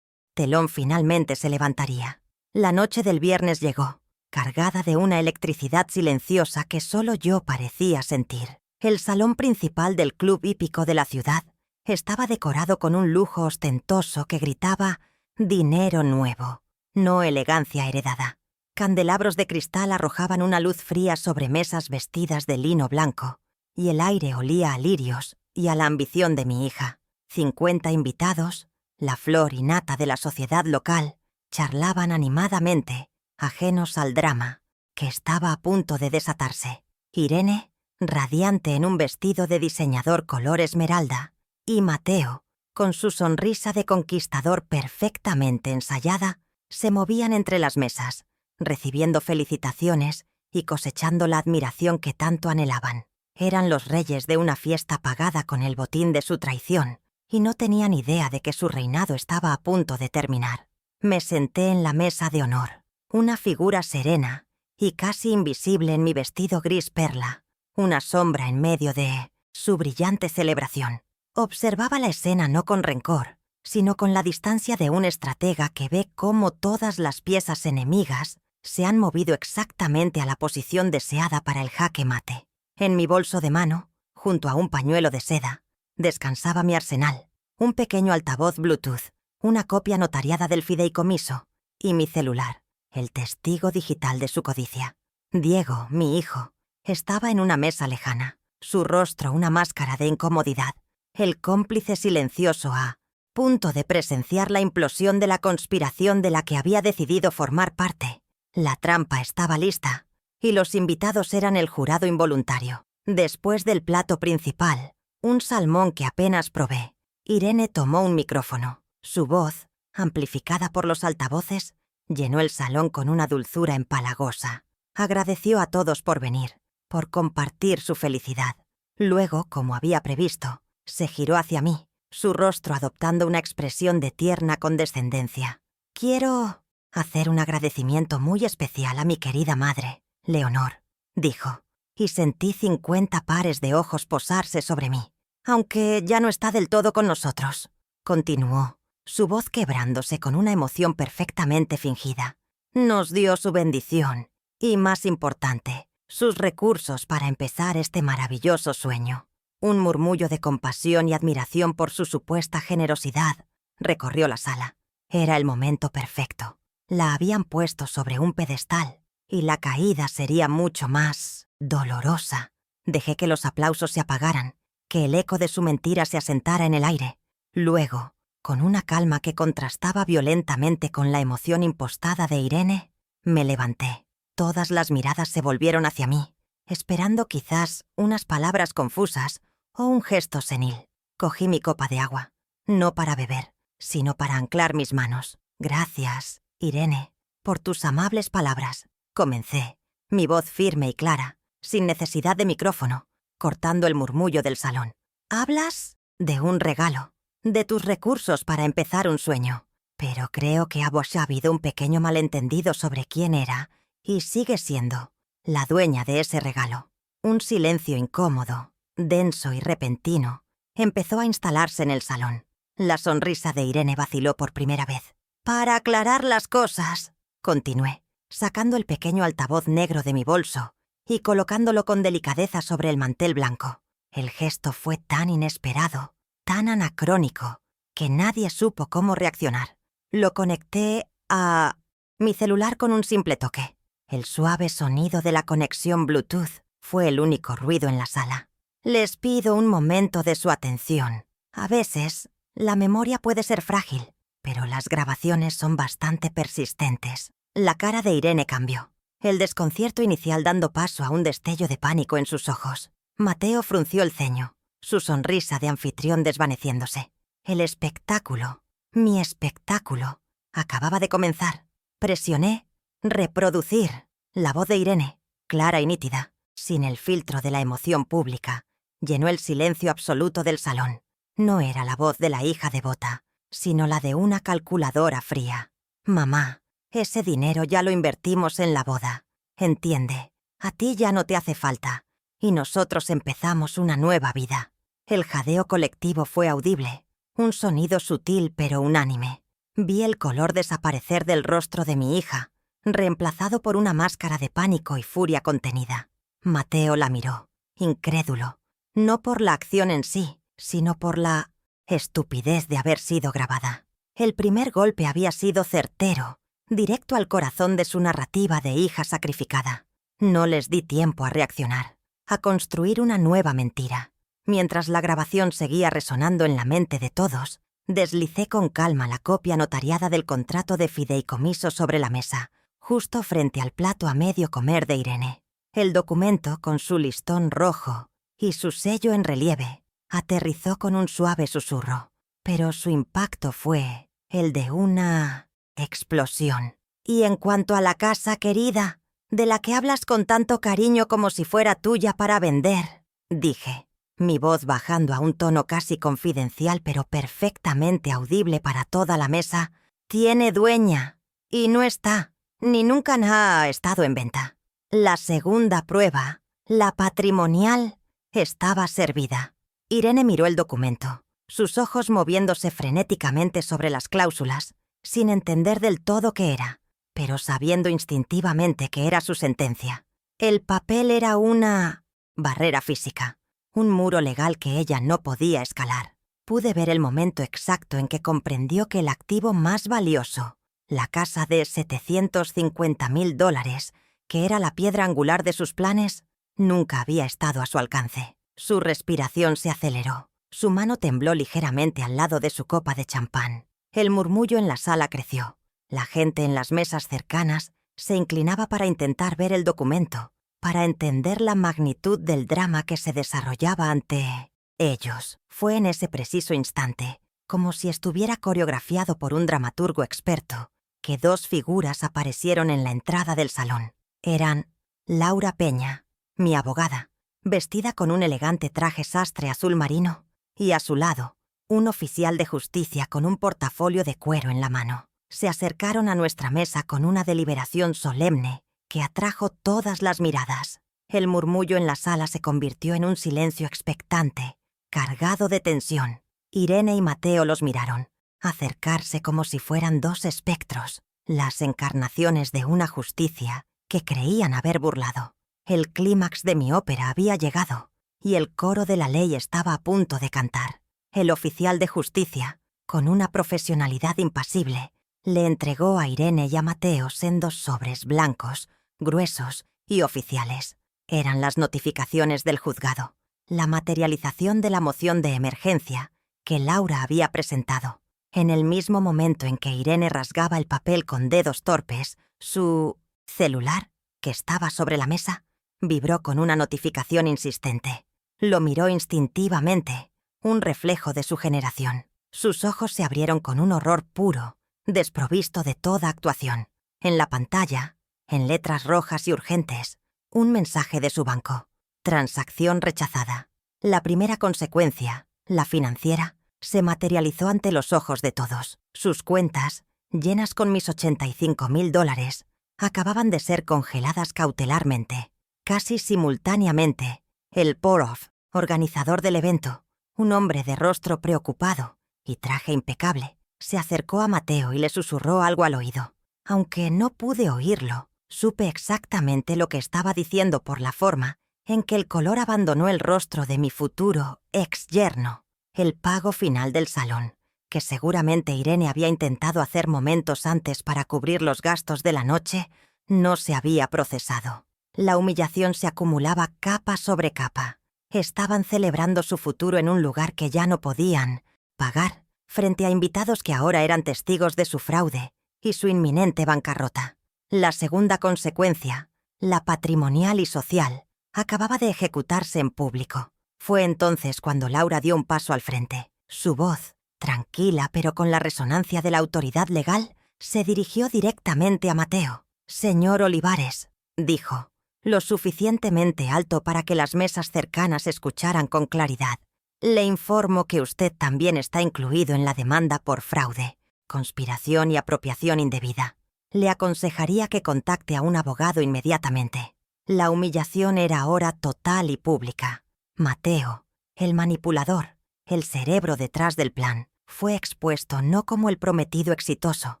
telón finalmente se levantaría. La noche del viernes llegó, cargada de una electricidad silenciosa que solo yo parecía sentir. El salón principal del club hípico de la ciudad estaba decorado con un lujo ostentoso que gritaba «dinero nuevo», no elegancia heredada. Candelabros de cristal arrojaban una luz fría sobre mesas vestidas de lino blanco, y el aire olía a lirios y a la ambición de mi hija. 50 invitados, la flor y nata de la sociedad local, charlaban animadamente, ajenos al drama, que estaba a punto de desatarse. Irene, radiante en un vestido de diseñador color esmeralda, y Mateo, con su sonrisa de conquistador perfectamente ensayada, se movían entre las mesas, recibiendo felicitaciones y cosechando la admiración que tanto anhelaban. Eran los reyes de una fiesta pagada con el botín de su traición, y no tenían idea de que su reinado estaba a punto de terminar. Me senté en la mesa de honor, una figura serena y casi invisible en mi vestido gris perla, una sombra en medio de su brillante celebración. Observaba la escena no con rencor, sino con la distancia de un estratega que ve cómo todas las piezas enemigas se han movido exactamente a la posición deseada para el jaque mate. En mi bolso de mano, junto a un pañuelo de seda, descansaba mi arsenal, un pequeño altavoz Bluetooth, una copia notariada del fideicomiso y mi celular, el testigo digital de su codicia. Diego, mi hijo, estaba en una mesa lejana, su rostro una máscara de incomodidad, el cómplice silencioso a punto de presenciar la implosión de la conspiración de la que había decidido formar parte. La trampa estaba lista, y los invitados eran el jurado involuntario. Después del plato principal, un salmón que apenas probé, Irene tomó un micrófono. Su voz, amplificada por los altavoces, llenó el salón con una dulzura empalagosa. Agradeció a todos por venir, por compartir su felicidad. Luego, como había previsto, se giró hacia mí, su rostro adoptando una expresión de tierna condescendencia. «Quiero hacer un agradecimiento muy especial a mi querida madre, Leonor», dijo, y sentí 50 pares de ojos posarse sobre mí. «Aunque ya no está del todo con nosotros», continuó, su voz quebrándose con una emoción perfectamente fingida. «Nos dio su bendición, y más importante, sus recursos para empezar este maravilloso sueño». Un murmullo de compasión y admiración por su supuesta generosidad recorrió la sala. Era el momento perfecto. La habían puesto sobre un pedestal, y la caída sería mucho más dolorosa. Dejé que los aplausos se apagaran, que el eco de su mentira se asentara en el aire. Luego, con una calma que contrastaba violentamente con la emoción impostada de Irene, me levanté. Todas las miradas se volvieron hacia mí, esperando quizás unas palabras confusas o un gesto senil. Cogí mi copa de agua, no para beber, sino para anclar mis manos. «Gracias, Irene, por tus amables palabras», comencé, mi voz firme y clara, sin necesidad de micrófono, cortando el murmullo del salón. «Hablas de un regalo, de tus recursos para empezar un sueño, pero creo que ha habido un pequeño malentendido sobre quién era, y sigue siendo, la dueña de ese regalo». Un silencio incómodo, denso y repentino, empezó a instalarse en el salón. La sonrisa de Irene vaciló por primera vez. «Para aclarar las cosas», continué, sacando el pequeño altavoz negro de mi bolso y colocándolo con delicadeza sobre el mantel blanco. El gesto fue tan inesperado, tan anacrónico, que nadie supo cómo reaccionar. Lo conecté a mi celular con un simple toque. El suave sonido de la conexión Bluetooth fue el único ruido en la sala. «Les pido un momento de su atención. A veces, la memoria puede ser frágil, pero las grabaciones son bastante persistentes». La cara de Irene cambió, el desconcierto inicial dando paso a un destello de pánico en sus ojos. Mateo frunció el ceño, su sonrisa de anfitrión desvaneciéndose. El espectáculo, mi espectáculo, acababa de comenzar. Presioné «reproducir». La voz de Irene, clara y nítida, sin el filtro de la emoción pública, llenó el silencio absoluto del salón. No era la voz de la hija devota, sino la de una calculadora fría. «Mamá, ese dinero ya lo invertimos en la boda. Entiende, a ti ya no te hace falta, y nosotros empezamos una nueva vida». El jadeo colectivo fue audible, un sonido sutil pero unánime. Vi el color desaparecer del rostro de mi hija, reemplazado por una máscara de pánico y furia contenida. Mateo la miró, incrédulo, no por la acción en sí, sino por la estupidez de haber sido grabada. El primer golpe había sido certero, directo al corazón de su narrativa de hija sacrificada. No les di tiempo a reaccionar, a construir una nueva mentira. Mientras la grabación seguía resonando en la mente de todos, deslicé con calma la copia notariada del contrato de fideicomiso sobre la mesa, justo frente al plato a medio comer de Irene. El documento, con su listón rojo y su sello en relieve, aterrizó con un suave susurro, pero su impacto fue el de una explosión. «Y en cuanto a la casa, querida, de la que hablas con tanto cariño como si fuera tuya para vender», dije, mi voz bajando a un tono casi confidencial pero perfectamente audible para toda la mesa, «tiene dueña, y no está, ni nunca ha estado en venta. La segunda prueba, la patrimonial, estaba servida». Irene miró el documento, sus ojos moviéndose frenéticamente sobre las cláusulas, sin entender del todo qué era, pero sabiendo instintivamente que era su sentencia. El papel era una barrera física, un muro legal que ella no podía escalar. Pude ver el momento exacto en que comprendió que el activo más valioso, la casa de $750,000, que era la piedra angular de sus planes, nunca había estado a su alcance. Su respiración se aceleró. Su mano tembló ligeramente al lado de su copa de champán. El murmullo en la sala creció. La gente en las mesas cercanas se inclinaba para intentar ver el documento, para entender la magnitud del drama que se desarrollaba ante ellos. Fue en ese preciso instante, como si estuviera coreografiado por un dramaturgo experto, que dos figuras aparecieron en la entrada del salón. Eran Laura Peña, mi abogada, vestida con un elegante traje sastre azul marino, y a su lado, un oficial de justicia con un portafolio de cuero en la mano. Se acercaron a nuestra mesa con una deliberación solemne que atrajo todas las miradas. El murmullo en la sala se convirtió en un silencio expectante, cargado de tensión. Irene y Mateo los miraron, acercarse como si fueran dos espectros, las encarnaciones de una justicia que creían haber burlado. El clímax de mi ópera había llegado, y el coro de la ley estaba a punto de cantar. El oficial de justicia, con una profesionalidad impasible, le entregó a Irene y a Mateo sendos sobres blancos, gruesos y oficiales. Eran las notificaciones del juzgado, la materialización de la moción de emergencia que Laura había presentado. En el mismo momento en que Irene rasgaba el papel con dedos torpes, su celular, que estaba sobre la mesa, vibró con una notificación insistente. Lo miró instintivamente, un reflejo de su generación. Sus ojos se abrieron con un horror puro, desprovisto de toda actuación. En la pantalla, en letras rojas y urgentes, un mensaje de su banco. Transacción rechazada. La primera consecuencia, la financiera, se materializó ante los ojos de todos. Sus cuentas, llenas con mis $85,000, acababan de ser congeladas cautelarmente. Casi simultáneamente, el Porof, organizador del evento, un hombre de rostro preocupado y traje impecable, se acercó a Mateo y le susurró algo al oído. Aunque no pude oírlo, supe exactamente lo que estaba diciendo por la forma en que el color abandonó el rostro de mi futuro ex-yerno. El pago final del salón, que seguramente Irene había intentado hacer momentos antes para cubrir los gastos de la noche, no se había procesado. La humillación se acumulaba capa sobre capa. Estaban celebrando su futuro en un lugar que ya no podían pagar, frente a invitados que ahora eran testigos de su fraude y su inminente bancarrota. La segunda consecuencia, la patrimonial y social, acababa de ejecutarse en público. Fue entonces cuando Laura dio un paso al frente. Su voz, tranquila pero con la resonancia de la autoridad legal, se dirigió directamente a Mateo. «Señor Olivares», dijo, lo suficientemente alto para que las mesas cercanas escucharan con claridad. Le informo que usted también está incluido en la demanda por fraude, conspiración y apropiación indebida. Le aconsejaría que contacte a un abogado inmediatamente. La humillación era ahora total y pública. Mateo, el manipulador, el cerebro detrás del plan, fue expuesto no como el prometido exitoso,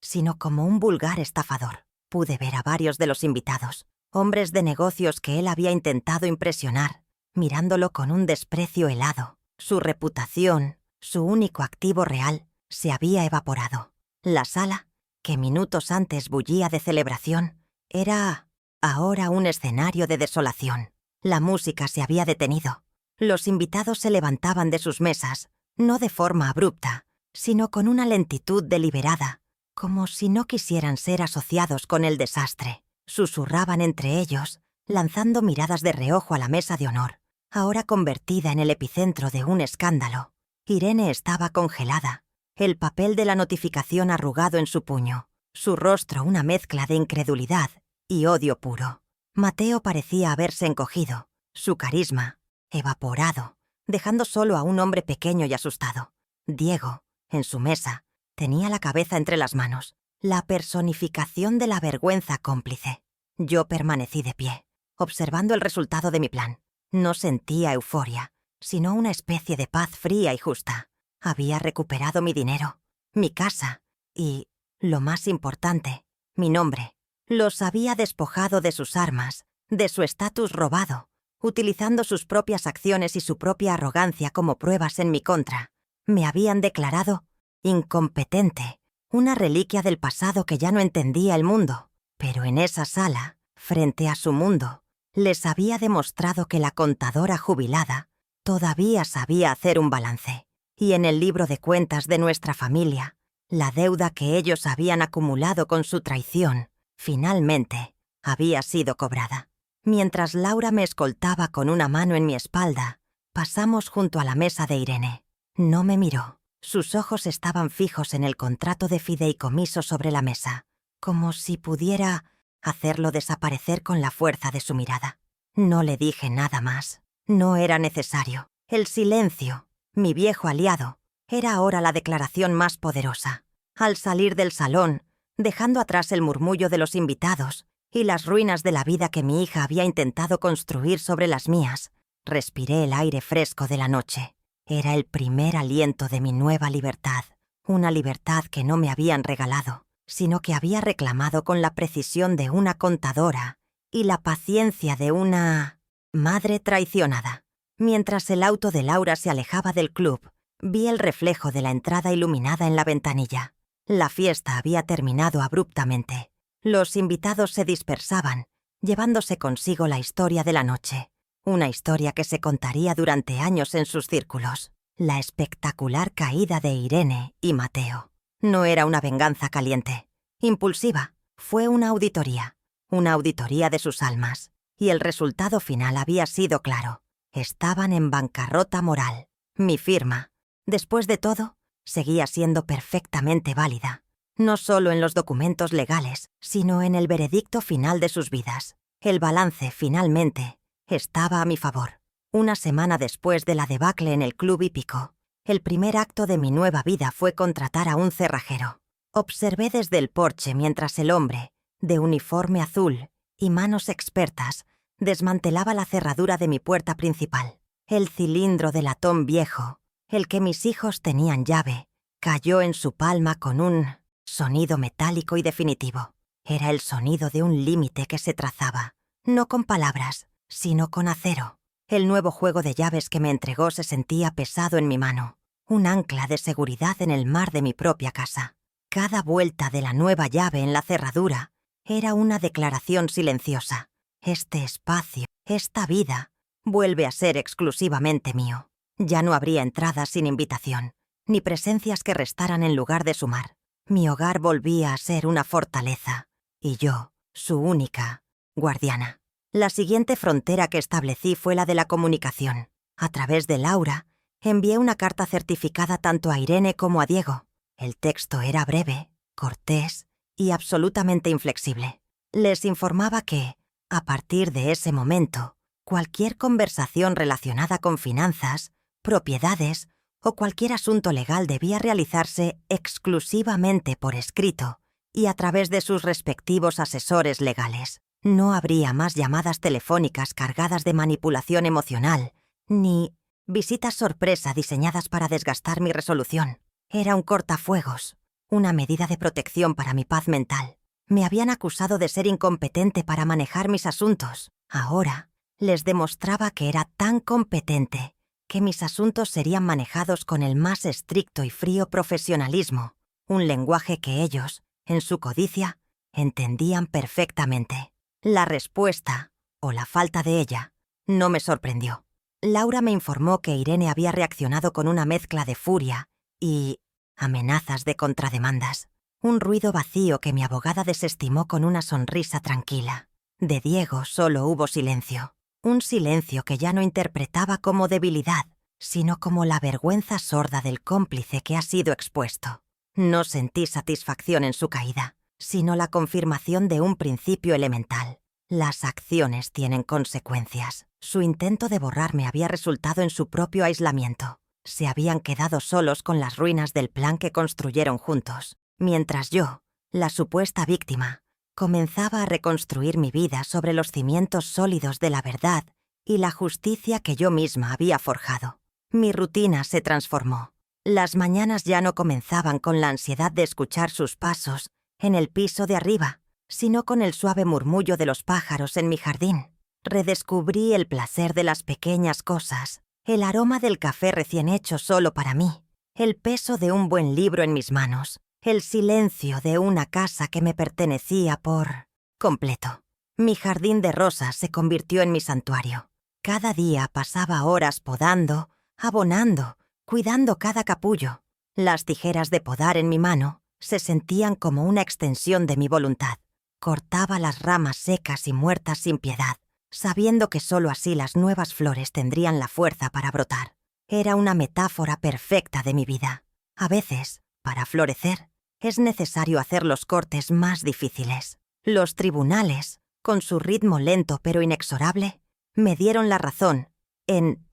sino como un vulgar estafador. Pude ver a varios de los invitados, hombres de negocios que él había intentado impresionar, mirándolo con un desprecio helado. Su reputación, su único activo real, se había evaporado. La sala, que minutos antes bullía de celebración, era ahora un escenario de desolación. La música se había detenido. Los invitados se levantaban de sus mesas, no de forma abrupta, sino con una lentitud deliberada, como si no quisieran ser asociados con el desastre. Susurraban entre ellos, lanzando miradas de reojo a la mesa de honor, ahora convertida en el epicentro de un escándalo. Irene estaba congelada, el papel de la notificación arrugado en su puño, su rostro una mezcla de incredulidad y odio puro. Mateo parecía haberse encogido, su carisma evaporado, dejando solo a un hombre pequeño y asustado. Diego, en su mesa, tenía la cabeza entre las manos, la personificación de la vergüenza cómplice. Yo permanecí de pie, observando el resultado de mi plan. No sentía euforia, sino una especie de paz fría y justa. Había recuperado mi dinero, mi casa y, lo más importante, mi nombre. Los había despojado de sus armas, de su estatus robado, utilizando sus propias acciones y su propia arrogancia como pruebas en mi contra. Me habían declarado incompetente, una reliquia del pasado que ya no entendía el mundo. Pero en esa sala, frente a su mundo, les había demostrado que la contadora jubilada todavía sabía hacer un balance. Y en el libro de cuentas de nuestra familia, la deuda que ellos habían acumulado con su traición, finalmente, había sido cobrada. Mientras Laura me escoltaba con una mano en mi espalda, pasamos junto a la mesa de Irene. No me miró. Sus ojos estaban fijos en el contrato de fideicomiso sobre la mesa, como si pudiera hacerlo desaparecer con la fuerza de su mirada. No le dije nada más. No era necesario. El silencio, mi viejo aliado, era ahora la declaración más poderosa. Al salir del salón, dejando atrás el murmullo de los invitados y las ruinas de la vida que mi hija había intentado construir sobre las mías, respiré el aire fresco de la noche. Era el primer aliento de mi nueva libertad, una libertad que no me habían regalado, sino que había reclamado con la precisión de una contadora y la paciencia de una madre traicionada. Mientras el auto de Laura se alejaba del club, vi el reflejo de la entrada iluminada en la ventanilla. La fiesta había terminado abruptamente. Los invitados se dispersaban, llevándose consigo la historia de la noche. Una historia que se contaría durante años en sus círculos. La espectacular caída de Irene y Mateo. No era una venganza caliente, impulsiva. Fue una auditoría de sus almas. Y el resultado final había sido claro. Estaban en bancarrota moral. Mi firma, después de todo, seguía siendo perfectamente válida. No solo en los documentos legales, sino en el veredicto final de sus vidas. El balance, finalmente, estaba a mi favor. Una semana después de la debacle en el club hípico, el primer acto de mi nueva vida fue contratar a un cerrajero. Observé desde el porche mientras el hombre, de uniforme azul y manos expertas, desmantelaba la cerradura de mi puerta principal. El cilindro de latón viejo, el que mis hijos tenían llave, cayó en su palma con un sonido metálico y definitivo. Era el sonido de un límite que se trazaba, no con palabras, sino con acero. El nuevo juego de llaves que me entregó se sentía pesado en mi mano, un ancla de seguridad en el mar de mi propia casa. Cada vuelta de la nueva llave en la cerradura era una declaración silenciosa. Este espacio, esta vida, vuelve a ser exclusivamente mío. Ya no habría entradas sin invitación, ni presencias que restaran en lugar de sumar. Mi hogar volvía a ser una fortaleza, y yo, su única guardiana. La siguiente frontera que establecí fue la de la comunicación. A través de Laura, envié una carta certificada tanto a Irene como a Diego. El texto era breve, cortés y absolutamente inflexible. Les informaba que, A partir de ese momento, cualquier conversación relacionada con finanzas, propiedades o cualquier asunto legal debía realizarse exclusivamente por escrito y a través de sus respectivos asesores legales. No habría más llamadas telefónicas cargadas de manipulación emocional, ni visitas sorpresa diseñadas para desgastar mi resolución. Era un cortafuegos, una medida de protección para mi paz mental. Me habían acusado de ser incompetente para manejar mis asuntos. Ahora les demostraba que era tan competente que mis asuntos serían manejados con el más estricto y frío profesionalismo, un lenguaje que ellos, en su codicia, entendían perfectamente. La respuesta, o la falta de ella, no me sorprendió. Laura me informó que Irene había reaccionado con una mezcla de furia y amenazas de contrademandas. Un ruido vacío que mi abogada desestimó con una sonrisa tranquila. De Diego solo hubo silencio. Un silencio que ya no interpretaba como debilidad, sino como la vergüenza sorda del cómplice que ha sido expuesto. No sentí satisfacción en su caída, sino la confirmación de un principio elemental. Las acciones tienen consecuencias. Su intento de borrarme había resultado en su propio aislamiento. Se habían quedado solos con las ruinas del plan que construyeron juntos, mientras yo, la supuesta víctima, comenzaba a reconstruir mi vida sobre los cimientos sólidos de la verdad y la justicia que yo misma había forjado. Mi rutina se transformó. Las mañanas ya no comenzaban con la ansiedad de escuchar sus pasos en el piso de arriba, sino con el suave murmullo de los pájaros en mi jardín. Redescubrí el placer de las pequeñas cosas, el aroma del café recién hecho solo para mí, el peso de un buen libro en mis manos, el silencio de una casa que me pertenecía por completo. Mi jardín de rosas se convirtió en mi santuario. Cada día pasaba horas podando, abonando, cuidando cada capullo. Las tijeras de podar en mi mano se sentían como una extensión de mi voluntad. Cortaba las ramas secas y muertas sin piedad, sabiendo que solo así las nuevas flores tendrían la fuerza para brotar. Era una metáfora perfecta de mi vida. A veces, para florecer, es necesario hacer los cortes más difíciles. Los tribunales, con su ritmo lento pero inexorable, me dieron la razón en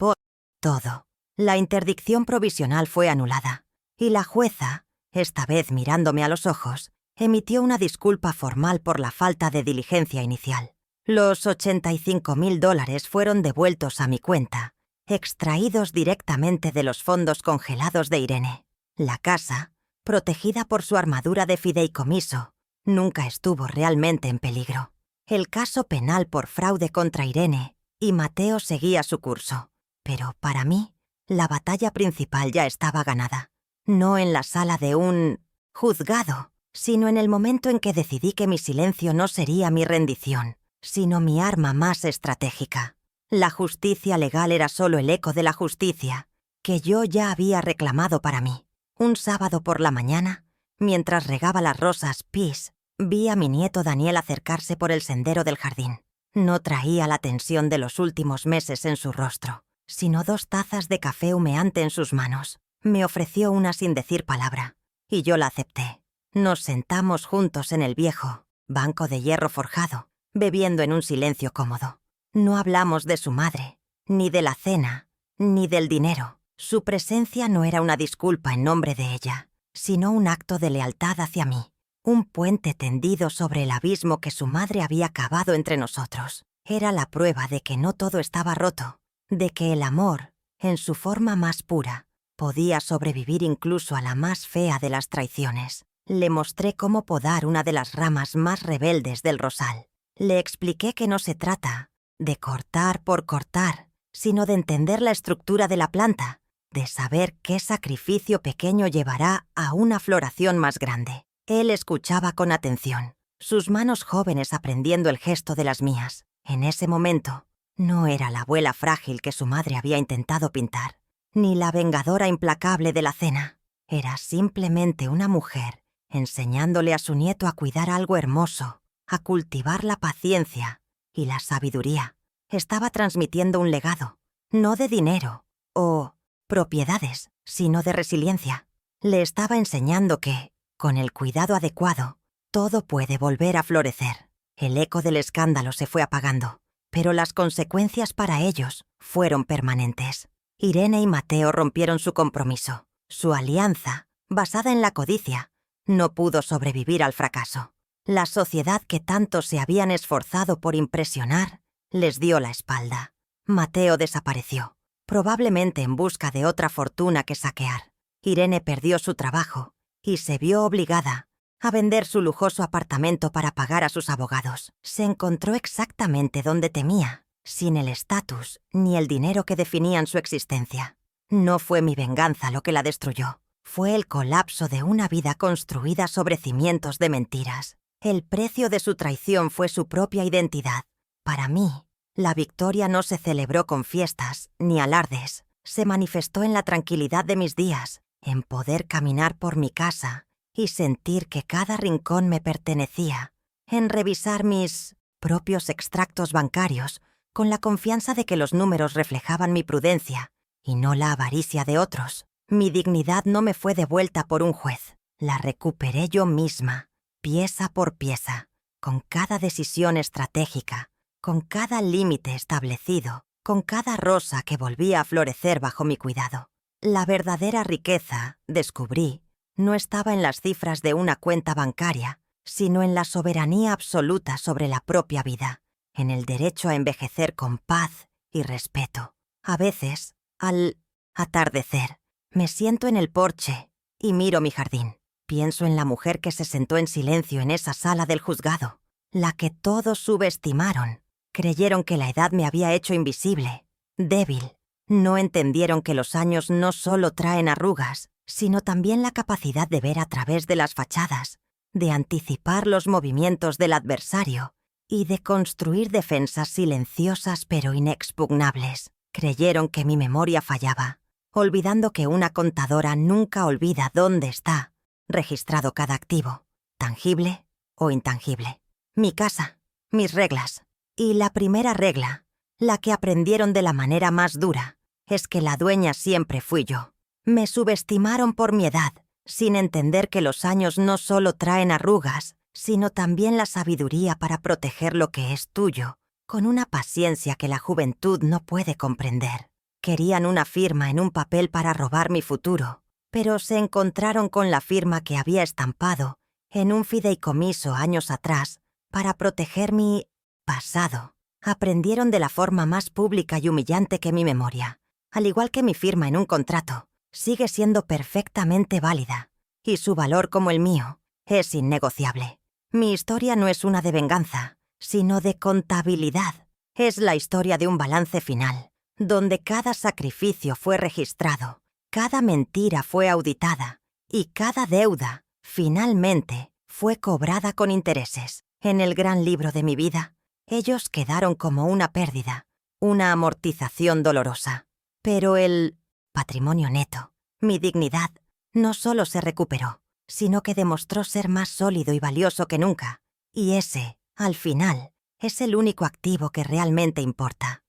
todo. La interdicción provisional fue anulada, y la jueza, esta vez mirándome a los ojos, emitió una disculpa formal por la falta de diligencia inicial. Los $85,000 fueron devueltos a mi cuenta, extraídos directamente de los fondos congelados de Irene. La casa, protegida por su armadura de fideicomiso, nunca estuvo realmente en peligro. El caso penal por fraude contra Irene y Mateo seguía su curso, pero para mí, la batalla principal ya estaba ganada. No en la sala de un juzgado, sino en el momento en que decidí que mi silencio no sería mi rendición, sino mi arma más estratégica. La justicia legal era solo el eco de la justicia que yo ya había reclamado para mí. Un sábado por la mañana, mientras regaba las rosas Peace, vi a mi nieto Daniel acercarse por el sendero del jardín. No traía la tensión de los últimos meses en su rostro, sino 2 tazas de café humeante en sus manos. Me ofreció una sin decir palabra, y yo la acepté. Nos sentamos juntos en el viejo banco de hierro forjado, bebiendo en un silencio cómodo. No hablamos de su madre, ni de la cena, ni del dinero. Su presencia no era una disculpa en nombre de ella, sino un acto de lealtad hacia mí. Un puente tendido sobre el abismo que su madre había cavado entre nosotros. Era la prueba de que no todo estaba roto, de que el amor, en su forma más pura, podía sobrevivir incluso a la más fea de las traiciones. Le mostré cómo podar una de las ramas más rebeldes del rosal. Le expliqué que no se trata de cortar por cortar, sino de entender la estructura de la planta, de saber qué sacrificio pequeño llevará a una floración más grande. Él escuchaba con atención, sus manos jóvenes aprendiendo el gesto de las mías. En ese momento, no era la abuela frágil que su madre había intentado pintar, ni la vengadora implacable de la cena. Era simplemente una mujer enseñándole a su nieto a cuidar algo hermoso, a cultivar la paciencia y la sabiduría. Estaba transmitiendo un legado, no de dinero o propiedades, sino de resiliencia. Le estaba enseñando que, con el cuidado adecuado, todo puede volver a florecer. El eco del escándalo se fue apagando, pero las consecuencias para ellos fueron permanentes. Irene y Mateo rompieron su compromiso. Su alianza, basada en la codicia, no pudo sobrevivir al fracaso. La sociedad que tanto se habían esforzado por impresionar les dio la espalda. Mateo desapareció, probablemente en busca de otra fortuna que saquear. Irene perdió su trabajo y se vio obligada a vender su lujoso apartamento para pagar a sus abogados. Se encontró exactamente donde temía, sin el estatus ni el dinero que definían su existencia. No fue mi venganza lo que la destruyó. Fue el colapso de una vida construida sobre cimientos de mentiras. El precio de su traición fue su propia identidad. Para mí, la victoria no se celebró con fiestas ni alardes. Se manifestó en la tranquilidad de mis días, en poder caminar por mi casa y sentir que cada rincón me pertenecía, en revisar mis propios extractos bancarios con la confianza de que los números reflejaban mi prudencia y no la avaricia de otros. Mi dignidad no me fue devuelta por un juez. La recuperé yo misma, pieza por pieza, con cada decisión estratégica, con cada límite establecido, con cada rosa que volvía a florecer bajo mi cuidado. La verdadera riqueza, descubrí, no estaba en las cifras de una cuenta bancaria, sino en la soberanía absoluta sobre la propia vida, en el derecho a envejecer con paz y respeto. A veces, al atardecer, me siento en el porche y miro mi jardín. Pienso en la mujer que se sentó en silencio en esa sala del juzgado, la que todos subestimaron. Creyeron que la edad me había hecho invisible, débil. No entendieron que los años no solo traen arrugas, sino también la capacidad de ver a través de las fachadas, de anticipar los movimientos del adversario y de construir defensas silenciosas pero inexpugnables. Creyeron que mi memoria fallaba, olvidando que una contadora nunca olvida dónde está registrado cada activo, tangible o intangible. Mi casa, mis reglas. Y la primera regla, la que aprendieron de la manera más dura, es que la dueña siempre fui yo. Me subestimaron por mi edad, sin entender que los años no solo traen arrugas, sino también la sabiduría para proteger lo que es tuyo, con una paciencia que la juventud no puede comprender. Querían una firma en un papel para robar mi futuro, pero se encontraron con la firma que había estampado en un fideicomiso años atrás para proteger mi pasado. Aprendieron de la forma más pública y humillante que mi memoria, al igual que mi firma en un contrato, sigue siendo perfectamente válida, y su valor como el mío es innegociable. Mi historia no es una de venganza, sino de contabilidad. Es la historia de un balance final, donde cada sacrificio fue registrado, cada mentira fue auditada, y cada deuda, finalmente, fue cobrada con intereses. En el gran libro de mi vida, ellos quedaron como una pérdida, una amortización dolorosa. Pero el patrimonio neto, mi dignidad, no solo se recuperó, sino que demostró ser más sólido y valioso que nunca. Y ese, al final, es el único activo que realmente importa.